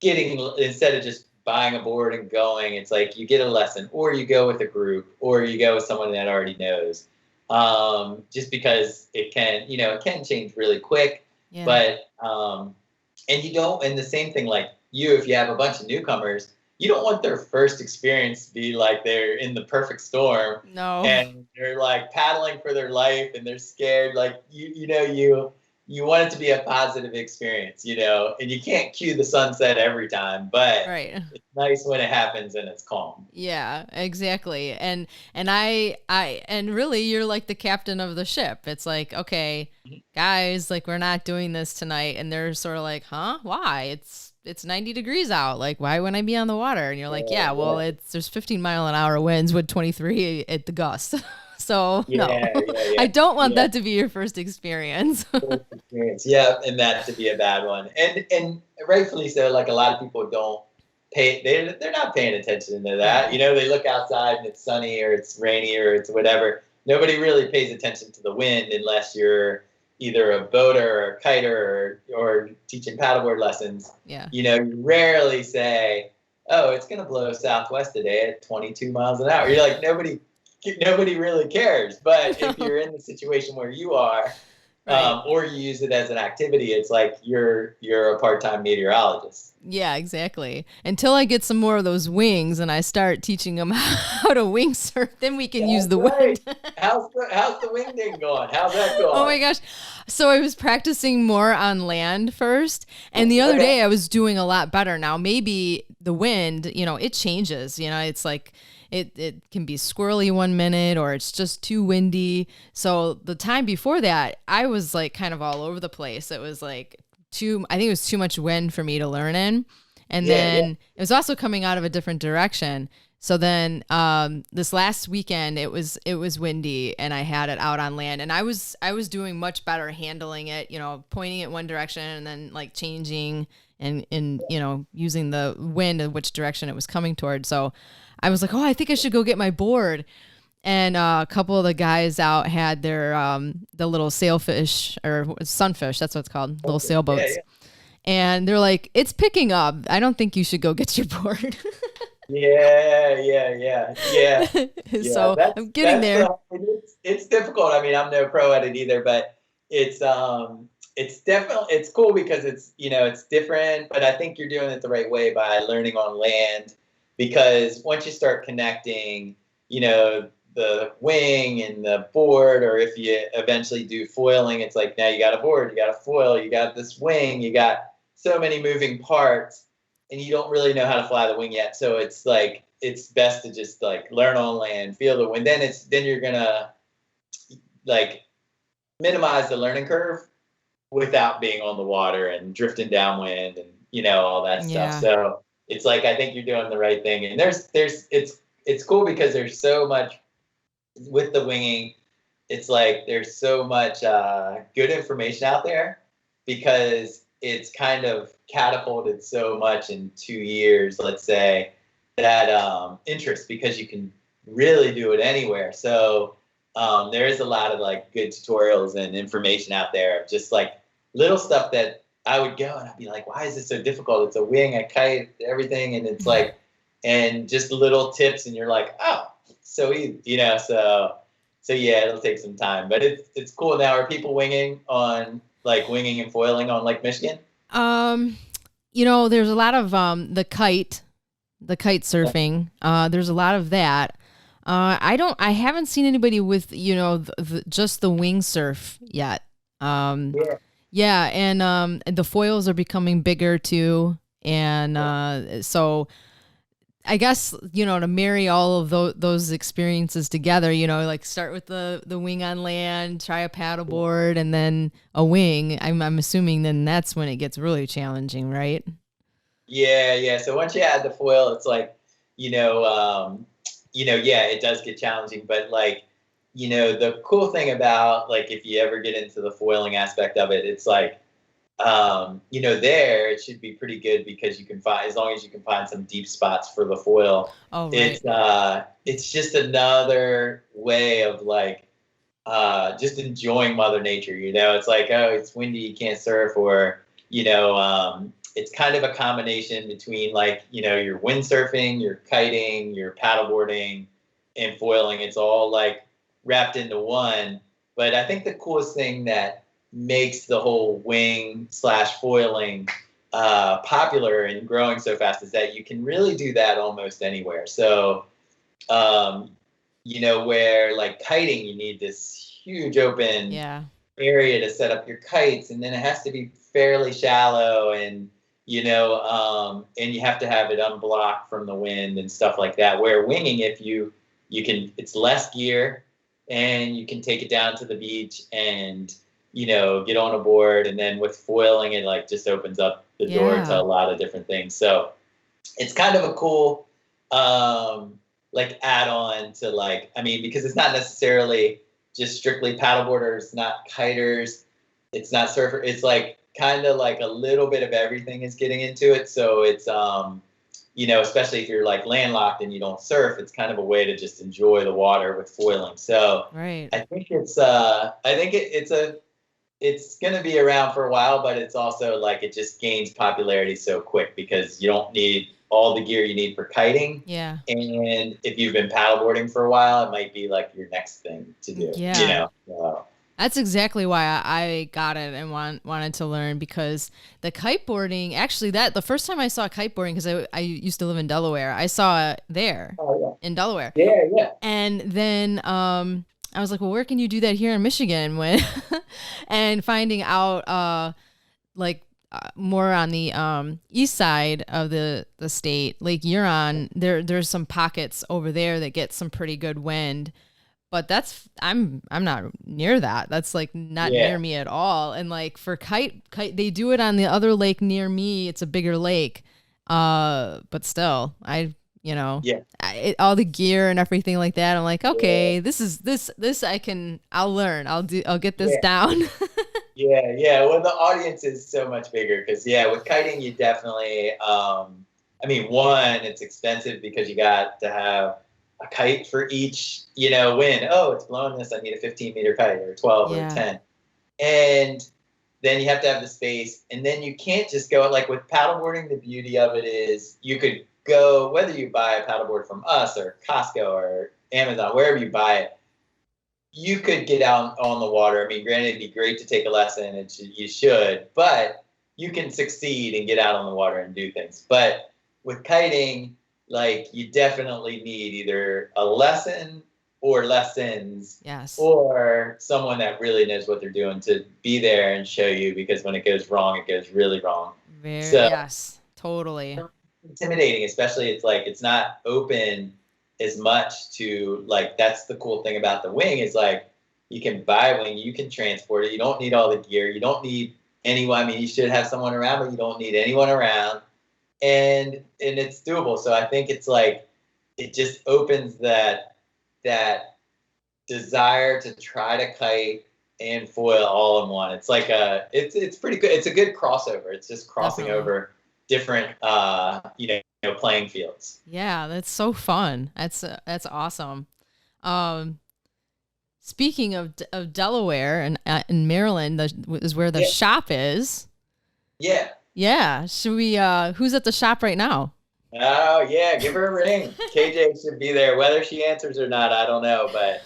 getting, instead of just buying a board and going, it's like you get a lesson, or you go with a group, or you go with someone that already knows. Just because it can change really quick, but, and you don't, and the same thing, like if you have a bunch of newcomers, you don't want their first experience to be like they're in the perfect storm. No. And they're like paddling for their life and they're scared. Like, you you want it to be a positive experience, and you can't cue the sunset every time, but Right. it's nice when it happens and it's calm. Yeah, exactly. And and really you're like the captain of the ship. It's like, okay, guys, like we're not doing this tonight. And they're sort of like, huh? Why? It's 90 degrees out. Like, why wouldn't I be on the water? And you're like, yeah, well, there's 15-mile-an-hour winds with 23 at the gust. So no, I don't want that to be your first experience. Yeah, and that to be a bad one. And rightfully so, like a lot of people don't they're not paying attention to that. They look outside and it's sunny or it's rainy or it's whatever. Nobody really pays attention to the wind unless you're either a boater or a kiter or teaching paddleboard lessons. Yeah. You rarely say, oh, it's going to blow southwest today at 22 miles an hour. You're like, nobody really cares. But if you're in the situation where you are, right. Or you use it as an activity, it's like you're a part-time meteorologist. Yeah, exactly. Until I get some more of those wings and I start teaching them how to wing surf, then we can use the wind. How's the wingding going? How's that going? Oh my gosh. So I was practicing more on land first, and the other day I was doing a lot better. Now maybe the wind, it changes. It's like it can be squirrely 1 minute or it's just too windy. So the time before that, I was like kind of all over the place. It was like I think it was too much wind for me to learn in. And then it was also coming out of a different direction. So then this last weekend it was windy and I had it out on land, and I was doing much better handling it, pointing it one direction and then like changing and using the wind and which direction it was coming toward. So I was like, oh, I think I should go get my board. And a couple of the guys out had their the little sailfish or sunfish, that's what it's called, little sailboats. Yeah. And they're like, it's picking up. I don't think you should go get your board. Yeah. So I'm getting there. It's difficult. I mean, I'm no pro at it either, but it's definitely, it's cool because it's, it's different, but I think you're doing it the right way by learning on land, because once you start connecting, the wing and the board, or if you eventually do foiling, it's like now you got a board, you got a foil, you got this wing, you got so many moving parts, and you don't really know how to fly the wing yet. So it's like it's best to just like learn on land, feel the wind. Then you're gonna like minimize the learning curve without being on the water and drifting downwind and all that stuff. So it's like I think you're doing the right thing, and it's cool because there's so much with the winging. It's like there's so much good information out there because it's kind of catapulted so much in 2 years, let's say, that interest, because you can really do it anywhere. So there is a lot of like good tutorials and information out there of just like little stuff that I would go and I'd be like, why is this so difficult? It's a wing, a kite, everything. And it's like, and just little tips, and you're like, oh, so easy, so yeah, it'll take some time, but it's cool. Now, are people winging and foiling on Lake Michigan? There's a lot of the kite surfing. There's a lot of that. I haven't seen anybody with just the wing surf yet. And the foils are becoming bigger too, and so I guess, to marry all of those experiences together, like start with the wing on land, try a paddleboard, and then a wing. I'm assuming then that's when it gets really challenging, right? Yeah. So once you add the foil, it's like, it does get challenging. But like, the cool thing about like if you ever get into the foiling aspect of it, it's like, there it should be pretty good because you can find, as long as you can find some deep spots for the foil. Oh, right. It's just another way of like just enjoying Mother Nature. It's like, oh, it's windy, you can't surf, or it's kind of a combination between like your windsurfing, your kiting, your paddleboarding, and foiling. It's all like wrapped into one. But I think the coolest thing that makes the whole wing/foiling popular and growing so fast is that you can really do that almost anywhere. So, where like kiting, you need this huge open area to set up your kites, and then it has to be fairly shallow, and and you have to have it unblocked from the wind and stuff like that. Where winging, if you can, it's less gear, and you can take it down to the beach and get on a board, and then with foiling, it like just opens up the door to a lot of different things. So it's kind of a cool like add-on to because it's not necessarily just strictly paddleboarders, not kiters, it's not surfer. It's like kind of like a little bit of everything is getting into it. So it's especially if you're like landlocked and you don't surf, it's kind of a way to just enjoy the water with foiling. So right. I think it's going to be around for a while, but it's also like it just gains popularity so quick because you don't need all the gear you need for kiting. Yeah. And if you've been paddleboarding for a while, it might be like your next thing to do. Yeah. That's exactly why I got it and wanted to learn, because the kiteboarding, actually the first time I saw kiteboarding, because I used to live in Delaware, I saw it there in Delaware. Yeah. And then I was like, well, where can you do that here in Michigan? And finding out more on the east side of the state, Lake Huron, there's some pockets over there that get some pretty good wind. But I'm not near that. That's like not near me at all. And like for kite, they do it on the other lake near me. It's a bigger lake. But still, all the gear and everything like that. I'm like, okay, this I'll learn. I'll get this down. Yeah. Well, the audience is so much bigger because with kiting, you definitely, one, it's expensive because you got to have a kite for each, wind. Oh, it's blowing this. I need a 15-meter kite or 12 or 10. And then you have to have the space. And then you can't just go, like with paddleboarding, the beauty of it is you could go, whether you buy a paddleboard from us or Costco or Amazon, wherever you buy it, you could get out on the water. I mean, granted, it'd be great to take a lesson, you should, but you can succeed and get out on the water and do things. But with kiting, like you definitely need either a lesson or lessons, or someone that really knows what they're doing to be there and show you, because when it goes wrong, it goes really wrong. Yes, totally. Intimidating, especially it's not open as much to that's the cool thing about the wing is you can buy a wing, you can transport it, you don't need all the gear, you don't need anyone. I mean, you should have someone around, but you don't need anyone around. And it's doable. So I think it's it just opens that desire to try to kite and foil all in one. It's it's pretty good. It's a good crossover. It's just crossing over different playing fields. Yeah, that's so fun. That's awesome. Speaking of Delaware and in Maryland, is where the shop is. Yeah. Should we, who's at the shop right now? Oh yeah. Give her a ring. KJ should be there. Whether she answers or not, I don't know, but.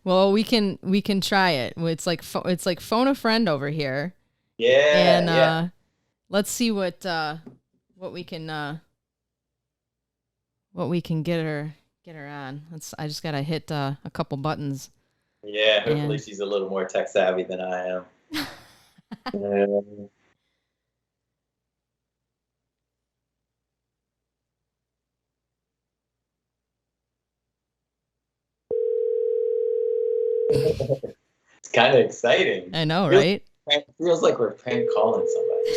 Well, we can try it. It's like phone a friend over here. Yeah. And, let's see what we can get her on. I just got to hit a couple buttons. Yeah. Hopefully she's a little more tech savvy than I am. It's kind of exciting. I know, right? It feels like we're prank calling somebody.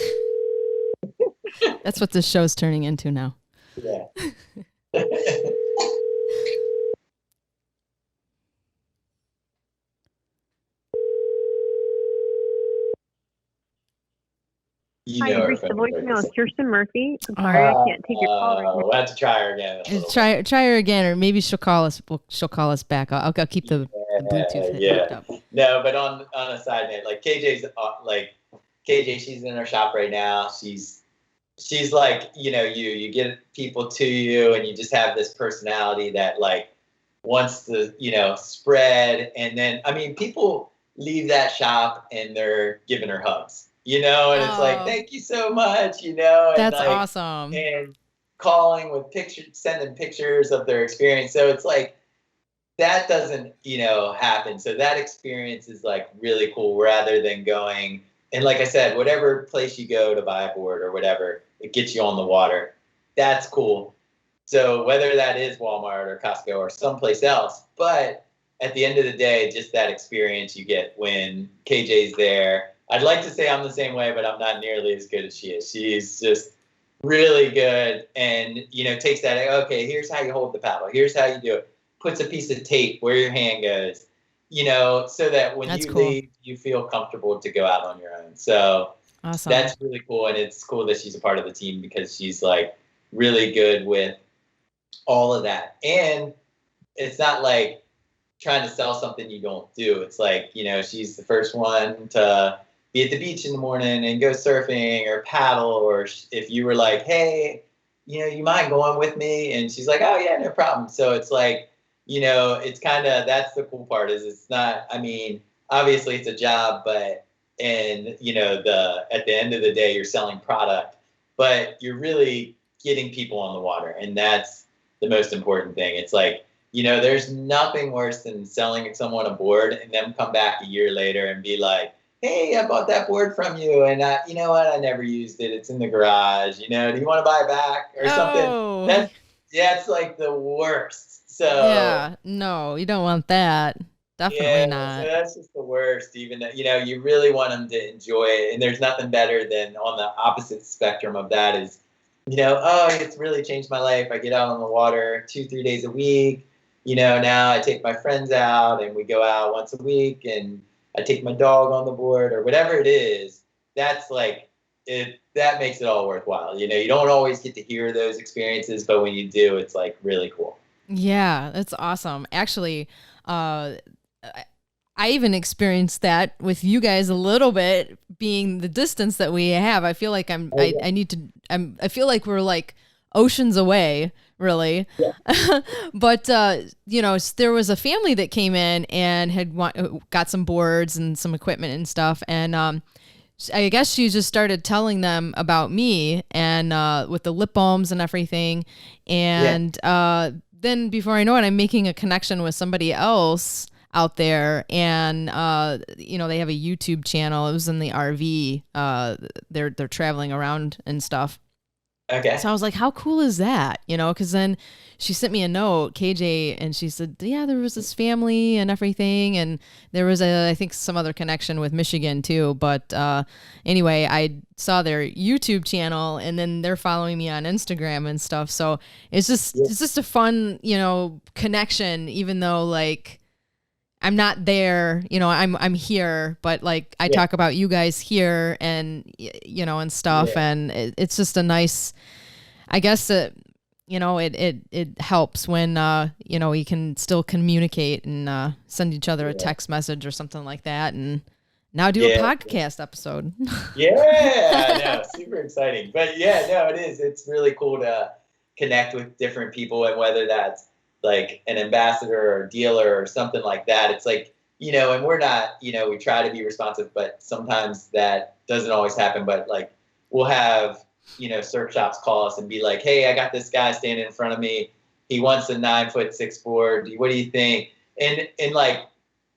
That's what this show's turning into now. Yeah. Hi, you've reached the voicemail of Kirsten Murphy. I'm sorry, I can't take your call right now. We'll have to try her again. Try her again, or maybe she'll call us. She'll call us back. I'll keep the Bluetooth hooked up. No, but on a side note, KJ's KJ, she's in her shop right now. She's like, you get people to you, and you just have this personality that wants to, spread. And then, people leave that shop and they're giving her hugs. And it's thank you so much, and that's awesome. And calling with pictures, sending pictures of their experience. So it's that doesn't, happen. So that experience is like really cool rather than going. And like I said, whatever place you go to buy a board or whatever, it gets you on the water. That's cool. So whether that is Walmart or Costco or someplace else, but at the end of the day, just that experience you get when KJ's there. I'd like to say I'm the same way, but I'm not nearly as good as she is. She's just really good and, takes that, okay, here's how you hold the paddle. Here's how you do it. Puts a piece of tape where your hand goes, so that when you leave, you feel comfortable to go out on your own. So awesome. That's really cool. And it's cool that she's a part of the team because she's like really good with all of that. And it's not like trying to sell something you don't do. It's like, she's the first one to be at the beach in the morning and go surfing or paddle. Or if you were like, hey, you mind going with me? And she's like, oh yeah, no problem. So it's like, it's kind of, that's the cool part is it's not, obviously it's a job, but, and, at the end of the day, you're selling product, but you're really getting people on the water. And that's the most important thing. It's like, there's nothing worse than selling someone a board and them come back a year later and be like, hey, I bought that board from you. And you know what? I never used it. It's in the garage. Do you want to buy it back or something? It's like the worst. So yeah, no, you don't want that. Definitely not. So that's just the worst. Even you really want them to enjoy it, and there's nothing better than on the opposite spectrum of that is, oh, it's really changed my life. I get out on the water 2-3 days a week. Now I take my friends out, and we go out once a week, and I take my dog on the board or whatever it is. That's like it. That makes it all worthwhile. You don't always get to hear those experiences, but when you do, it's like really cool. Yeah, that's awesome. Actually, I even experienced that with you guys a little bit, being the distance that we have. I feel like I feel like we're like oceans away, really. Yeah. But there was a family that came in and had got some boards and some equipment and stuff, and I guess she just started telling them about me and with the lip balms and everything, and then before I know it, I'm making a connection with somebody else out there, and they have a YouTube channel. It was in the RV. They're traveling around and stuff. Okay. So I was like, how cool is that? Because then she sent me a note, KJ, and she said, yeah, there was this family and everything. And there was I think some other connection with Michigan too. But anyway, I saw their YouTube channel, and then they're following me on Instagram and stuff. So it's just a fun, connection, even though like I'm not there, I'm here, but like I talk about you guys here and, and stuff. And it's just a nice, I guess, it helps when, we can still communicate and send each other a text message or something like that. And now do a podcast episode. No, super exciting. But it is. It's really cool to connect with different people, and whether that's like an ambassador or dealer or something like that. It's like, and we're not, we try to be responsive, but sometimes that doesn't always happen. But like, we'll have, surf shops call us and be like, hey, I got this guy standing in front of me. He wants a 9'6" board. What do you think? And like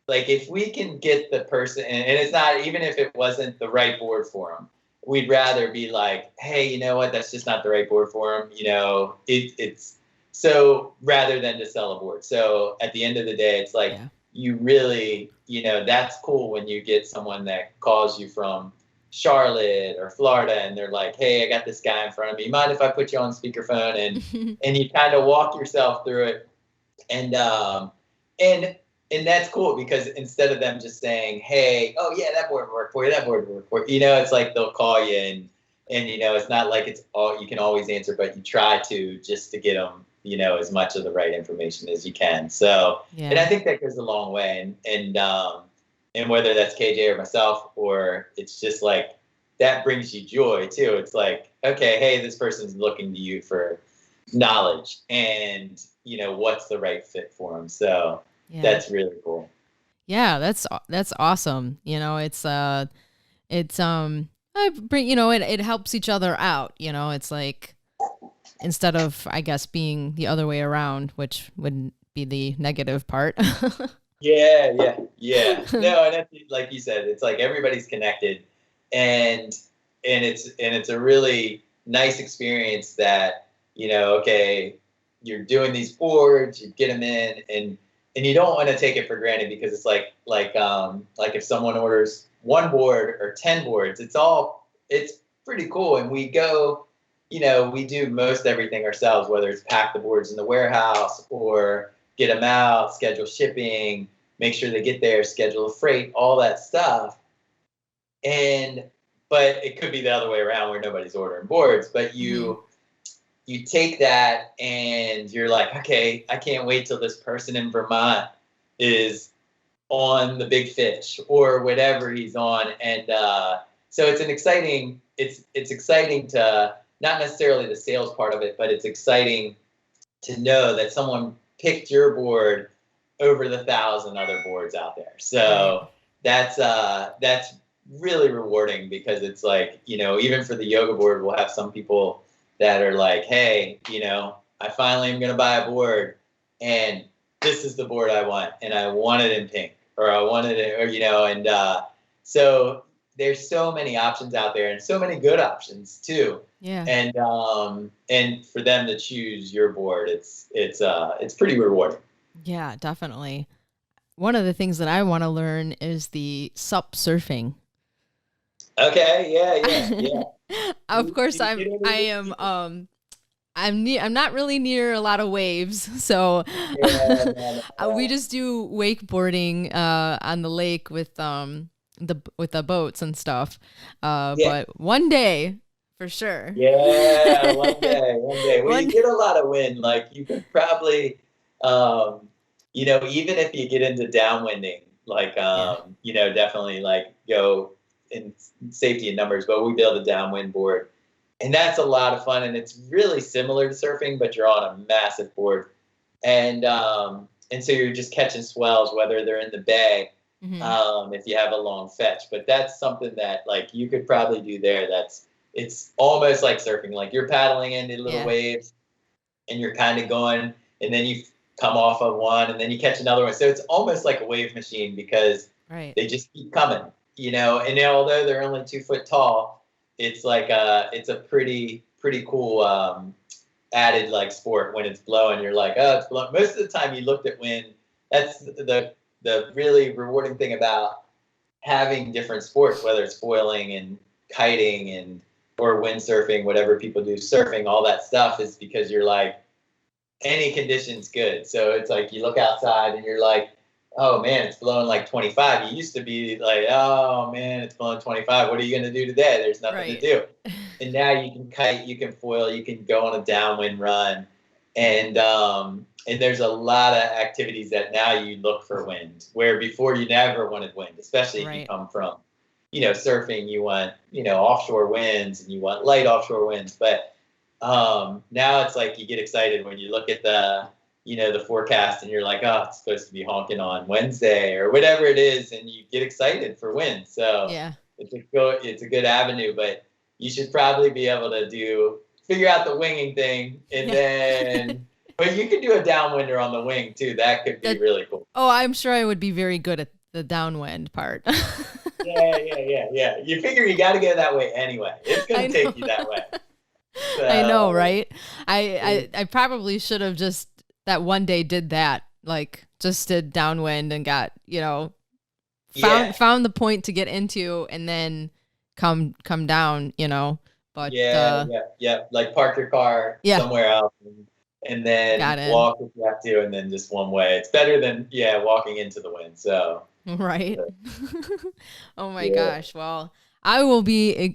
if we can get the person, and it's not, even if it wasn't the right board for him, we'd rather be like, hey, you know what? That's just not the right board for him. It's, so rather than to sell a board. So at the end of the day, it's like you really, that's cool when you get someone that calls you from Charlotte or Florida and they're like, hey, I got this guy in front of me. Mind if I put you on speakerphone? And you kind of walk yourself through it. And that's cool because instead of them just saying, hey, oh yeah, that board worked for you, that board worked for you, it's like they'll call you and it's not like it's all you can always answer, but you try to just to get them, as much of the right information as you can. So, and I think that goes a long way. And whether that's KJ or myself, or it's just like, that brings you joy too. It's like, okay, hey, this person's looking to you for knowledge and, what's the right fit for them. So that's really cool. Yeah, that's awesome. It helps each other out. It's like, instead of, I guess, being the other way around, which would be the negative part. Yeah. No, and that's, like you said, it's like everybody's connected, and it's a really nice experience that, okay, you're doing these boards, you get them in, and you don't want to take it for granted, because it's like if someone orders one board or 10 boards, it's pretty cool. And we go, we do most everything ourselves, whether it's pack the boards in the warehouse or get them out, schedule shipping, make sure they get there, schedule the freight, all that stuff. But it could be the other way around where nobody's ordering boards, but you take that and you're like, okay, I can't wait till this person in Vermont is on the big fish or whatever he's on. And so it's exciting to, not necessarily the sales part of it, but it's exciting to know that someone picked your board over the 1,000 other boards out there. So that's really rewarding, because it's like, even for the yoga board, we'll have some people that are like, hey, I finally am going to buy a board, and this is the board I want, and I want it in pink, or I wanted it, or, and so there's so many options out there, and so many good options too. Yeah. And for them to choose your board, it's pretty rewarding. Yeah, definitely. One of the things that I want to learn is the sup surfing. Okay. Yeah. Of course, I'm not really near a lot of waves, so we just do wakeboarding on the lake with the boats and stuff. But one day, for sure. Yeah, one day. Well, you get a lot of wind. Like, you could probably, even if you get into downwinding, like, definitely like go in safety in numbers. But we build a downwind board, and that's a lot of fun. And it's really similar to surfing, but you're on a massive board, and so you're just catching swells, whether they're in the bay. If you have a long fetch. But that's something that, like, you could probably do there. It's almost like surfing. Like, you're paddling into little waves, and you're kind of going, and then you come off of one, and then you catch another one. So it's almost like a wave machine, because they just keep coming, and although they're only 2 foot tall, it's like it's a pretty cool added, like, sport. When it's blowing, you're like, oh, it's blowing. Most of the time you looked at wind. That's the really rewarding thing about having different sports, whether it's foiling and kiting or windsurfing, whatever people do, surfing, all that stuff, is because you're like, any condition's good. So it's like, you look outside and you're like, oh man, it's blowing like 25. You used to be like, oh man, it's blowing 25. What are you going to do today? There's nothing to do. And now you can kite, you can foil, you can go on a downwind run. And there's a lot of activities that now you look for wind, where before you never wanted wind, especially if you come from, surfing, you want, offshore winds, and you want light offshore winds. But now it's like, you get excited when you look at the forecast, and you're like, oh, it's supposed to be honking on Wednesday or whatever it is, and you get excited for wind. So it's a good avenue, but you should probably be able to figure out the winging thing, and then, but you could do a downwinder on the wing too. That could be really cool. Oh, I'm sure I would be very good at the downwind part. Yeah. You figure you got to go that way anyway. It's going to take you that way. So, I know, right? I probably should have just that one day did that, like, just did downwind and got, found the point to get into, and then come down, But like, park your car somewhere else, and then walk if you have to, and then just one way. It's better than walking into the wind. So Oh my gosh. Well, I will be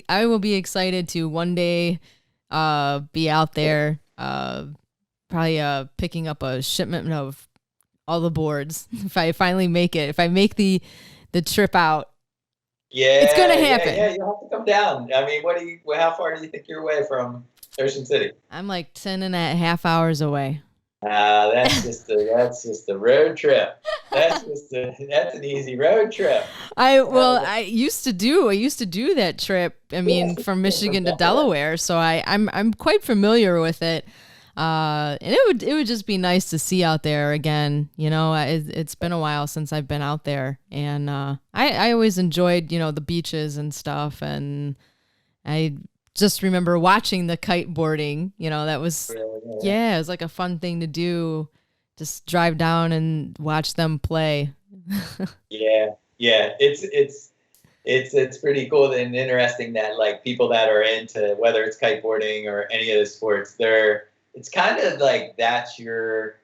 excited to one day be out there, probably picking up a shipment of all the boards if I finally make it. If I make the trip out. Yeah, it's gonna happen. Yeah, you'll have to come down. I mean, how far do you think you're away from Ocean City? I'm like 10.5 hours away. That's just a road trip. That's an easy road trip. I used to do that trip. I mean, from Michigan to Delaware, so I'm quite familiar with it. And it would just be nice to see out there again. It's been a while since I've been out there, and I always enjoyed the beaches and stuff, and I just remember watching the kiteboarding. That was it was like a fun thing to do. Just drive down and watch them play. Yeah, it's pretty cool and interesting that like people that are into whether it's kiteboarding or any of the sports, it's kind of like that's your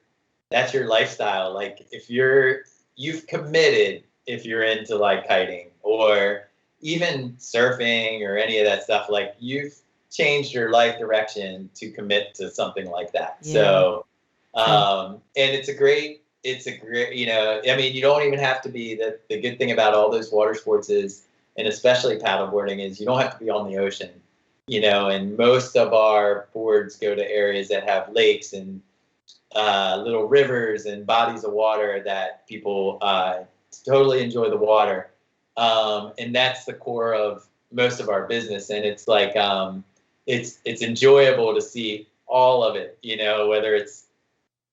lifestyle. Like if you've committed, if you're into like kiting or even surfing or any of that stuff, like you've changed your life direction to commit to something like that. Yeah. So, and it's a great, I mean, you don't even have to be the good thing about all those water sports is, and especially paddleboarding is you don't have to be on the ocean, and most of our boards go to areas that have lakes and little rivers and bodies of water that people totally enjoy the water. And that's the core of most of our business. And it's like, it's enjoyable to see all of it, whether it's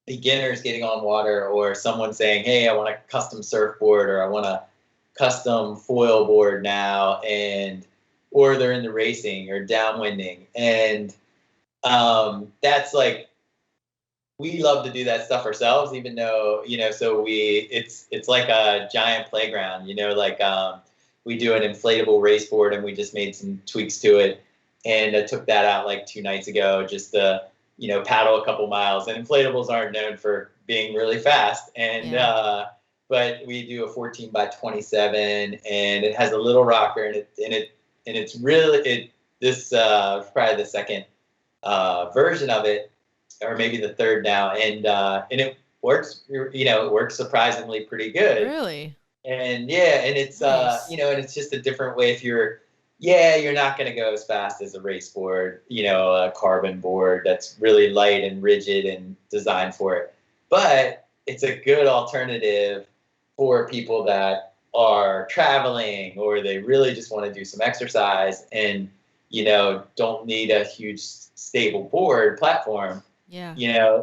beginners getting on water or someone saying, hey, I want a custom surfboard or I want a custom foil board now, or they're into racing or downwinding. And that's like, we love to do that stuff ourselves, even though, so it's like a giant playground, like we do an inflatable race board and we just made some tweaks to it. And I took that out like 2 nights ago, just to, paddle a couple miles. And inflatables aren't known for being really fast. And, but we do a 14 by 27 and it has a little rocker and it's really, this probably the second version of it, or maybe the third now. And it works, it works surprisingly pretty good. Really? And and it's, nice. And it's just a different way if you're not going to go as fast as a race board, a carbon board that's really light and rigid and designed for it. But it's a good alternative for people that are traveling or they really just want to do some exercise and, don't need a huge stable board platform. Yeah.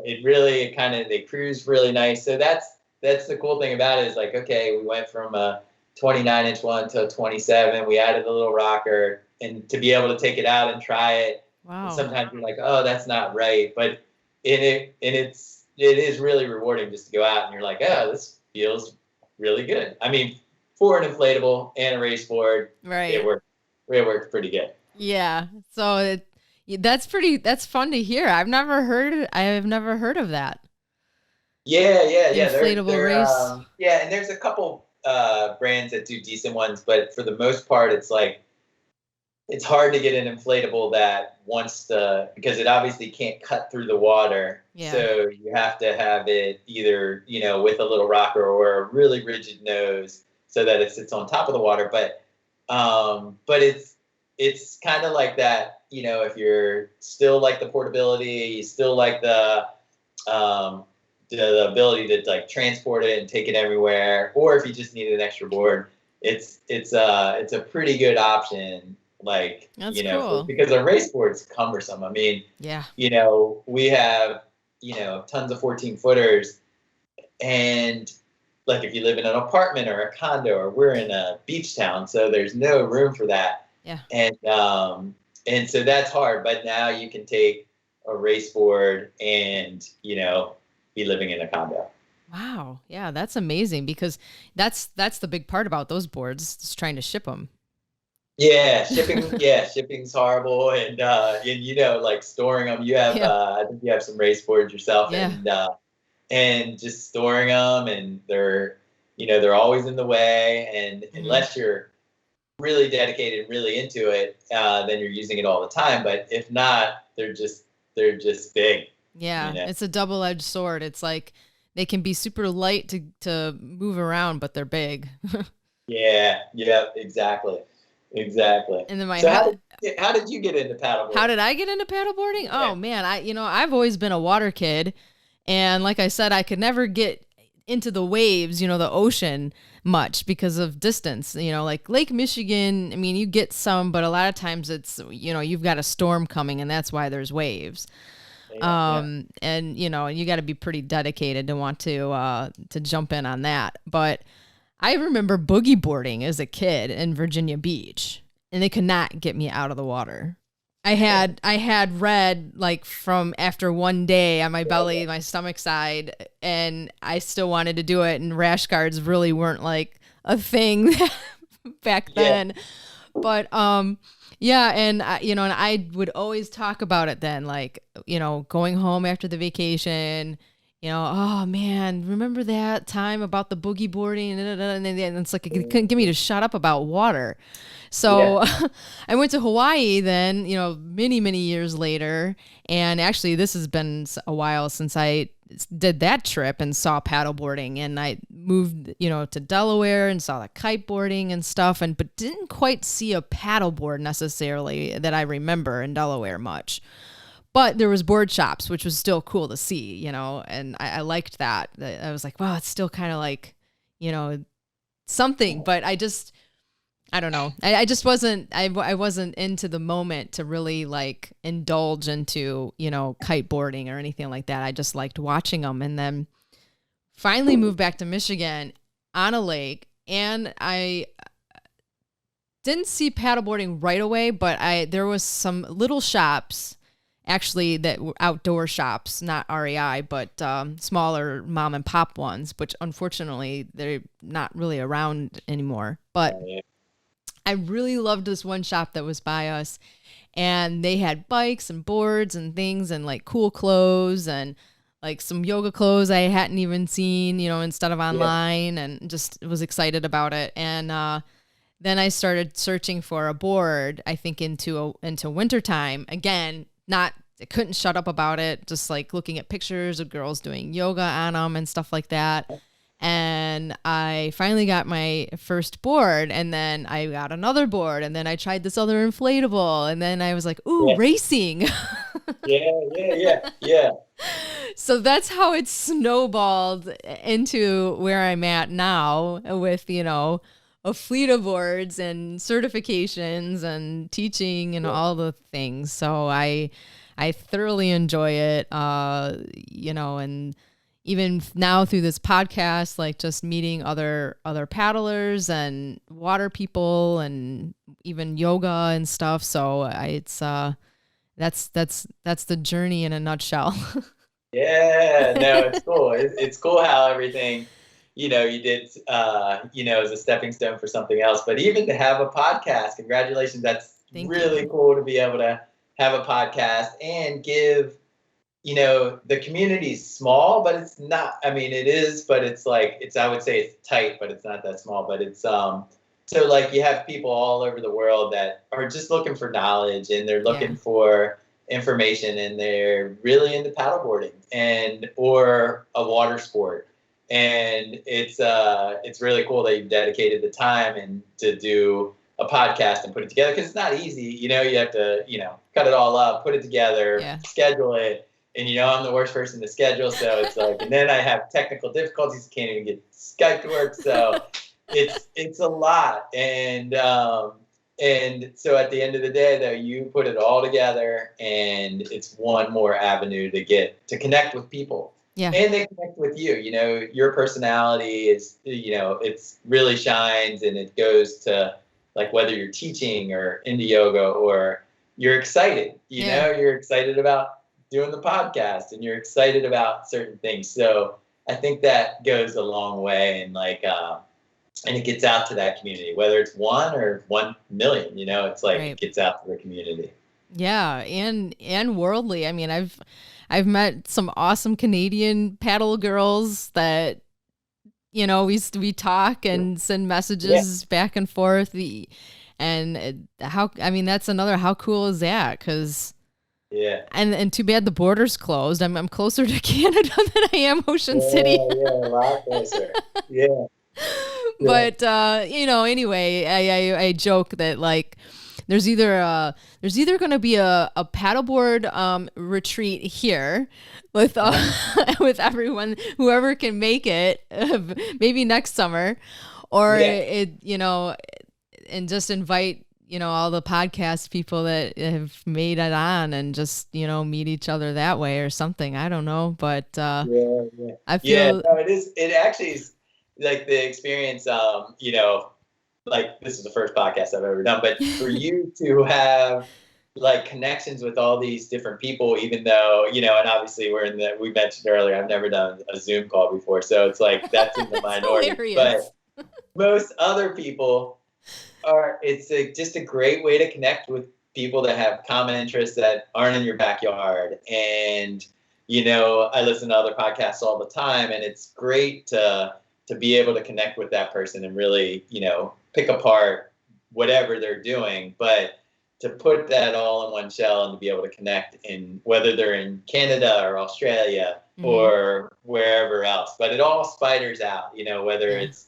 It really they cruise really nice. So that's the cool thing about it is like, okay, we went from a 29-inch one to a 27. We added a little rocker, and to be able to take it out and try it. Wow. Sometimes you're like, oh, that's not right. But it is really rewarding just to go out and you're like, oh, this feels really good. I mean, for an inflatable and a race board, right? It worked pretty good. Yeah. So that's fun to hear. I have never heard of that. Yeah. Inflatable race. And there's a couple brands that do decent ones, but for the most part, it's like it's hard to get an inflatable that wants to, because it obviously can't cut through the water. Yeah. So you have to have it either with a little rocker or a really rigid nose so that it sits on top of the water. But it's kind of like that. If you're still like the portability, you still like the ability to like transport it and take it everywhere, or if you just need an extra board, it's a pretty good option. Like, that's cool. Because a race board's cumbersome. I mean, we have, tons of 14-footers, and like if you live in an apartment or a condo, or we're in a beach town, so there's no room for that. Yeah. And so that's hard, but now you can take a race board and, be living in a condo. Wow. Yeah, that's amazing, because that's the big part about those boards, just trying to ship them. Yeah, shipping's horrible, and like storing them. You have, I think you have some race boards yourself, and just storing them, and they're always in the way, and unless you're really dedicated, really into it, then you're using it all the time. But if not, they're just big. Yeah, it's a double-edged sword. It's like they can be super light to move around, but they're big. Yeah, exactly. And then how did you get into paddleboarding? How did I get into paddleboarding? Oh man, I've always been a water kid, and like I said, I could never get into the waves, the ocean much because of distance. Like Lake Michigan, I mean, you get some, but a lot of times it's, you've got a storm coming, and that's why there's waves. And you know, you got to be pretty dedicated to want to jump in on that. But I remember boogie boarding as a kid in Virginia Beach, and they could not get me out of the water. I had read like from after one day on my belly, my stomach side, and I still wanted to do it. And rash guards really weren't like a thing back then. But, yeah. And you know, and I would always talk about it then, like, you know, going home after the vacation, you know, oh man, remember that time about the boogie boarding? And then it's like, it couldn't get me to shut up about water. So I went to Hawaii then, you know, many, many years later. And actually this has been a while since I did that trip and saw paddleboarding, and I moved, you know, to Delaware and saw the kiteboarding and stuff, but didn't quite see a paddleboard necessarily that I remember in Delaware much. But there was board shops, which was still cool to see, you know, and I liked that. I was like, wow, it's still kind of like, you know, something, but I don't know. I just wasn't, I wasn't into the moment to really like indulge into, you know, kiteboarding or anything like that. I just liked watching them, and then finally moved back to Michigan on a lake, and I didn't see paddleboarding right away, but there was some little shops actually that were outdoor shops, not REI, but smaller mom and pop ones, which unfortunately they're not really around anymore. But I really loved this one shop that was by us, and they had bikes and boards and things and like cool clothes and like some yoga clothes I hadn't even seen, you know, instead of online, and just was excited about it. And then I started searching for a board, I think into wintertime. Again, I couldn't shut up about it, just like looking at pictures of girls doing yoga on them and stuff like that. And I finally got my first board, and then I got another board, and then I tried this other inflatable, and then I was like, ooh, racing. Yeah. So that's how it snowballed into where I'm at now with, you know, a fleet of boards and certifications and teaching and all the things. So I thoroughly enjoy it, you know, and even now through this podcast, like just meeting other paddlers and water people and even yoga and stuff. So it's that's the journey in a nutshell. Yeah, no, it's cool. It's cool how everything, you know, you did, you know, as a stepping stone for something else. But even to have a podcast, congratulations. That's really cool to be able to have a podcast and give, you know, the community's small, but it's not, I mean, it is, but it's like, I would say it's tight, but it's not that small, but it's, so like you have people all over the world that are just looking for knowledge, and they're looking for information, and they're really into paddleboarding or a water sport. And it's really cool that you've dedicated the time and to do a podcast and put it together, because it's not easy. You know, you have to, you know, cut it all up, put it together, schedule it. And, you know, I'm the worst person to schedule. So it's like, and then I have technical difficulties, can't even get Skype to work. So it's a lot. And so at the end of the day, though, you put it all together, and it's one more avenue to connect with people. Yeah. And they connect with you. You know, your personality is, you know, it's really shines, and it goes to like whether you're teaching or into yoga, or you're excited, you know, you're excited about doing the podcast, and you're excited about certain things. So I think that goes a long way, and like, and it gets out to that community, whether it's 1 or 1 million, you know, it's like it gets out to the community. Yeah. And worldly. I mean, I've met some awesome Canadian paddle girls that, you know, we talk and send messages back and forth. And that's another, how cool is that? 'Cause and too bad the border's closed. I'm closer to Canada than I am Ocean City. Yeah, a lot closer. Yeah. But you know, anyway, I joke that like there's either going to be a paddleboard retreat here with with everyone, whoever can make it, maybe next summer, or it, you know, and just invite, all the podcast people that have made it on and just, meet each other that way or something. I don't know, but I feel no, it actually is like the experience, like this is the first podcast I've ever done, but for you to have like connections with all these different people, even though, and obviously we mentioned earlier, I've never done a Zoom call before. So it's like, that's in the minority, hilarious. But most other people it's just a great way to connect with people that have common interests that aren't in your backyard. And, I listen to other podcasts all the time, and it's great to be able to connect with that person and really, pick apart whatever they're doing. But to put that all in one shell and to be able to connect in whether they're in Canada or Australia or wherever else, but it all spiders out, whether it's,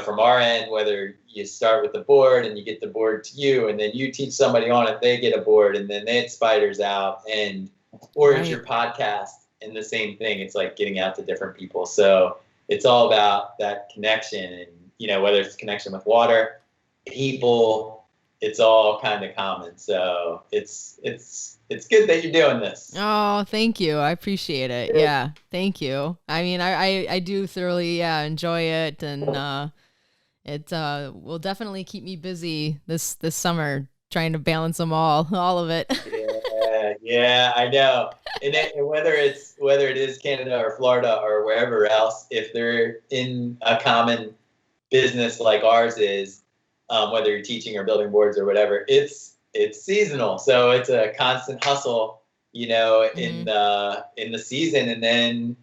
from our end, whether you start with the board and you get the board to you, and then you teach somebody on it, they get a board, and then it spiders out, or it's your podcast, and the same thing. It's like getting out to different people. So it's all about that connection, and whether it's connection with water, people, it's all kind of common. So it's good that you're doing this. Oh, thank you. I appreciate it. Yeah. Thank you. I mean, I do thoroughly, enjoy it. And, it, will definitely keep me busy this summer, trying to balance them all of it. Yeah, I know. And whether it is Canada or Florida or wherever else, if they're in a common business like ours is, whether you're teaching or building boards or whatever, it's seasonal. So it's a constant hustle, in the season. And then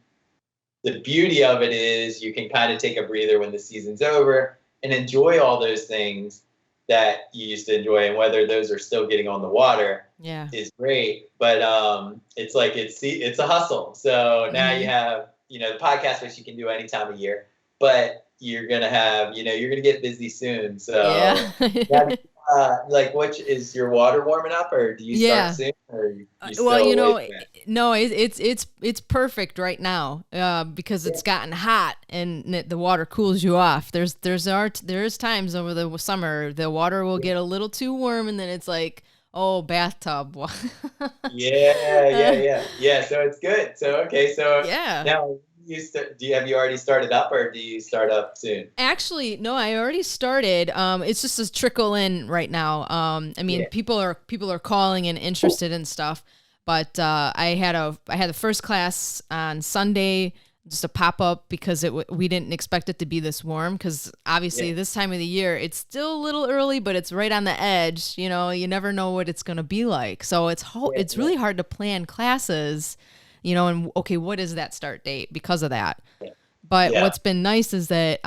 the beauty of it is you can kind of take a breather when the season's over and enjoy all those things that you used to enjoy. And whether those are still getting on the water is great. But it's like it's a hustle. So now you have, the podcast, which you can do any time of year, but you're going to have, you're going to get busy soon. So which is your water warming up, or do you start soon? Or no, it's perfect right now because it's gotten hot and the water cools you off. There's times over the summer the water will get a little too warm, and then it's like, oh, bathtub. Yeah. So it's good. So okay, so now. Have you already started up, or do you start up soon? Actually, no, I already started. It's just a trickle in right now. I mean, people are calling and interested in stuff, but I had the first class on Sunday, just a pop up because we didn't expect it to be this warm, because obviously this time of the year it's still a little early, but it's right on the edge. You never know what it's going to be like, so it's really hard to plan classes. And okay, what is that start date because of that? But what's been nice is that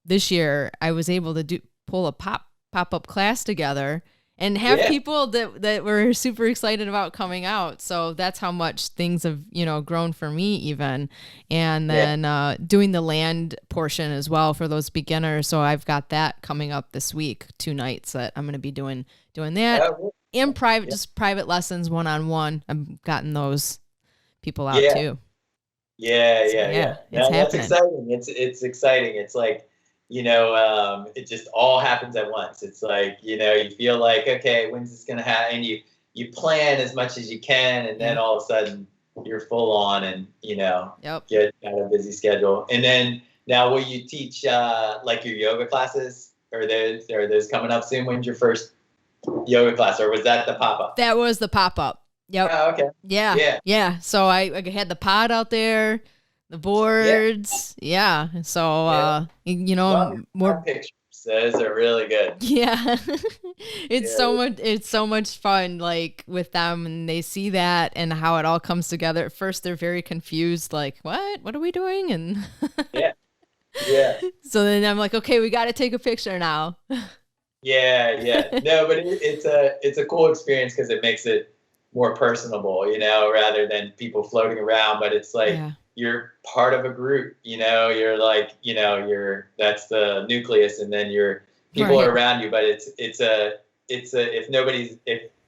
this year I was able to pull a pop-up class together and have people that were super excited about coming out. So that's how much things have, grown for me even. And then doing the land portion as well for those beginners. So I've got that coming up this week, 2 nights that I'm going to be doing that. And just private lessons, one-on-one. I've gotten those people out too. Yeah. That's exciting. It's exciting. It's like, it just all happens at once. It's like, you feel like, okay, when's this gonna happen? And you plan as much as you can, and then all of a sudden you're full on, and get got a busy schedule. And then now, will you teach like your yoga classes? Are those coming up soon? When's your first yoga class, or was that the pop up? That was the pop up. Yep. Oh, okay. Yeah. So I had the pod out there, the boards. Yeah. So, more pictures. Those are really good. Yeah. It's so much fun, like with them, and they see that and how it all comes together. At first they're very confused, like, what are we doing? And so then I'm like, okay, we got to take a picture now. Yeah. No, but it's a cool experience because it makes it more personable, rather than people floating around. But it's like you're part of a group, you're like, that's the nucleus, and then people are around you. But if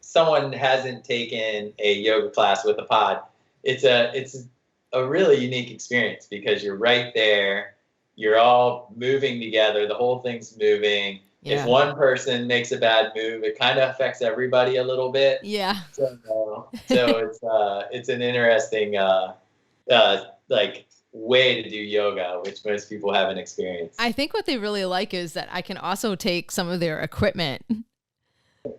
someone hasn't taken a yoga class with a pod, it's a really unique experience because you're right there, you're all moving together, the whole thing's moving. if one person makes a bad move, it kind of affects everybody a little bit. Yeah. So it's an interesting like way to do yoga, which most people haven't experienced. I think what they really like is that I can also take some of their equipment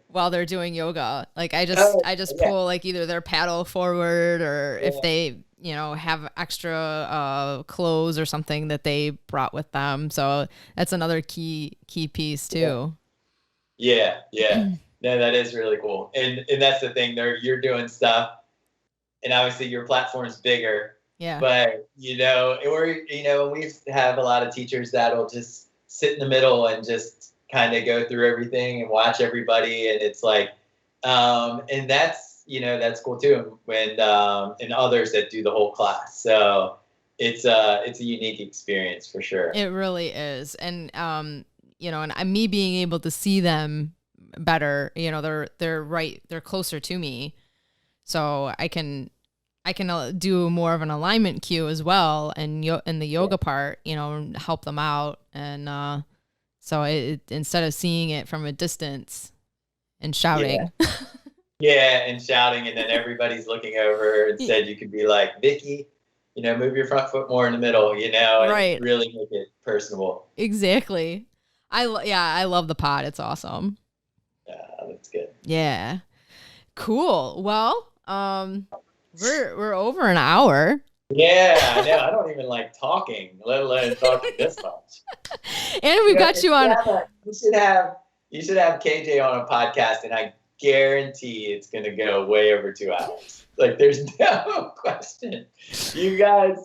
while they're doing yoga. Like I just pull like either their paddle forward or if they, have extra clothes or something that they brought with them. So that's another key piece too. Yeah. No, that is really cool. And that's the thing there, you're doing stuff and obviously your platform's bigger. Yeah. But, we have a lot of teachers that'll just sit in the middle and just kind of go through everything and watch everybody. And it's like, and that's cool too. When, and others that do the whole class. So it's a unique experience for sure. It really is. And, and me being able to see them better, they're closer to me. So I can do more of an alignment cue as well, and in the yoga part, help them out. And so instead of seeing it from a distance and shouting, and shouting, and then everybody's looking over. Instead, you could be like, Vicky, move your front foot more in the middle, and really make it personable. Exactly. I love the pod. It's awesome. Yeah, that's good. Yeah, cool. Well, We're over an hour. Yeah, I know. I don't even like talking, let alone talking this much. And we've got you on. You should have KJ on a podcast, and I guarantee it's going to go way over 2 hours. Like, there's no question. You guys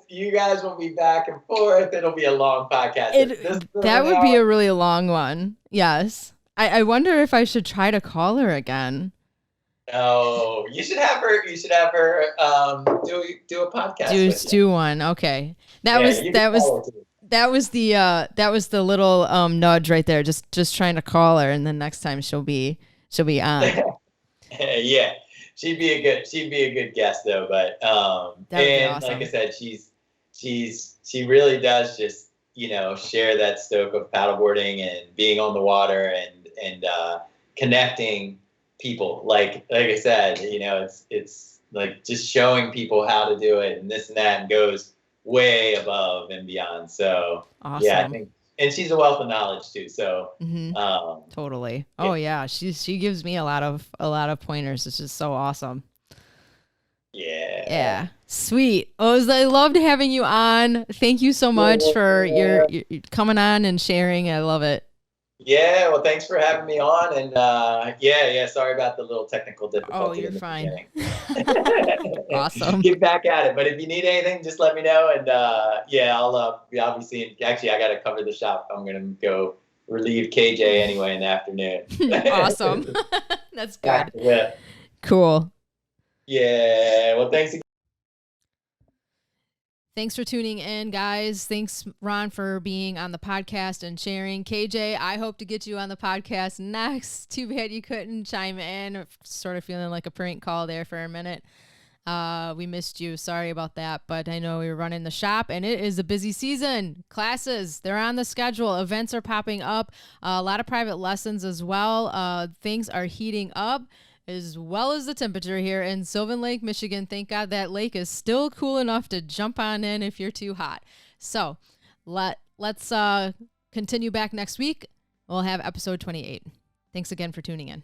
will be back and forth. It'll be a long podcast. That would be a really long one. Yes. I wonder if I should try to call her again. No, you should have her. Do a podcast. Do one. Okay. That was the little nudge right there. Just trying to call her, and then next time she'll be on. Yeah, she'd be a good guest though. But and awesome. Like I said, she really does just share that stoke of paddleboarding and being on the water and connecting people. Like I said, it's like just showing people how to do it and this and that, and goes way above and beyond. So awesome. Yeah, I think, and she's a wealth of knowledge too. So totally. Oh yeah, she gives me a lot of pointers. It's just so awesome. Yeah. Sweet. I loved having you on. Thank you so much for your coming on and sharing. I love it. Yeah, well, thanks for having me on, and sorry about the little technical difficulty. Oh, you're fine. Awesome. Get back at it, but if you need anything, just let me know, and I'll be seeing. Actually, I got to cover the shop. I'm gonna go relieve KJ anyway in the afternoon. Awesome. That's good. Yeah. Cool. Yeah. Well, thanks again. Thanks for tuning in, guys. Thanks, Ron, for being on the podcast and sharing. KJ, I hope to get you on the podcast next. Too bad you couldn't chime in. Sort of feeling like a prank call there for a minute. We missed you. Sorry about that. But I know we were running the shop, and it is a busy season. Classes, they're on the schedule. Events are popping up. A lot of private lessons as well. Things are heating up, as well as the temperature here in Sylvan Lake, Michigan. Thank God that lake is still cool enough to jump on in if you're too hot. So let's continue back next week. We'll have episode 28. Thanks again for tuning in.